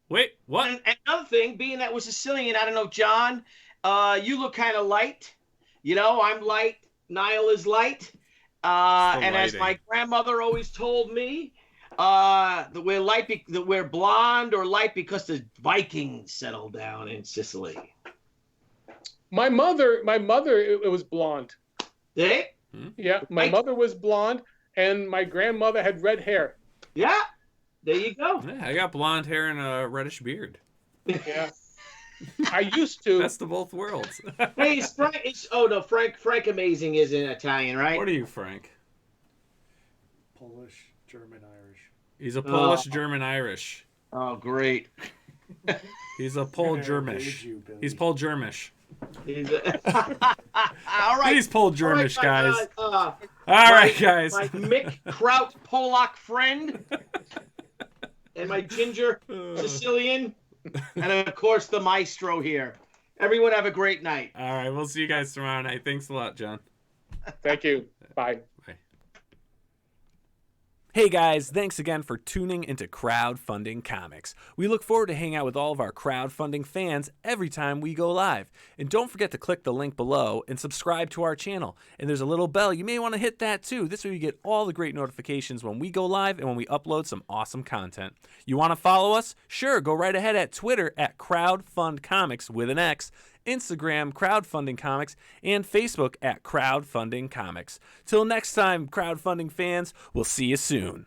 Wait, what? And another thing, being that we're Sicilian, I don't know, John, you look kind of light. I'm light. Nile is light. And as my grandmother always told me, that we're light, that we're blonde or light because the Vikings settled down in Sicily. My mother, it was blonde. They? Yeah, my mother was blonde, and my grandmother had red hair. Yeah, there you go. Yeah, I got blonde hair and a reddish beard. Yeah, I used to. Best of both worlds. Hey, Frank Amazing is in Italian, right? What are you, Frank? Polish, German, Irish. He's a Polish, German, Irish. Oh, great. He's a Pole-Germish. He's Pole-Germish. All right. He's Pole-Germish, guys. All right, guys. My Mick Kraut Polak friend. And my ginger Sicilian. And, of course, the maestro here. Everyone have a great night. All right. We'll see you guys tomorrow night. Thanks a lot, John. Thank you. Bye. Hey guys, thanks again for tuning into Crowdfunding Comics. We look forward to hanging out with all of our crowdfunding fans every time we go live. And don't forget to click the link below and subscribe to our channel. And there's a little bell. You may want to hit that too. This way you get all the great notifications when we go live and when we upload some awesome content. You want to follow us? Sure, go right ahead at Twitter at CrowdFundComics with an X, Instagram, Crowdfunding Comics, and Facebook at Crowdfunding Comics. Till next time, crowdfunding fans, we'll see you soon.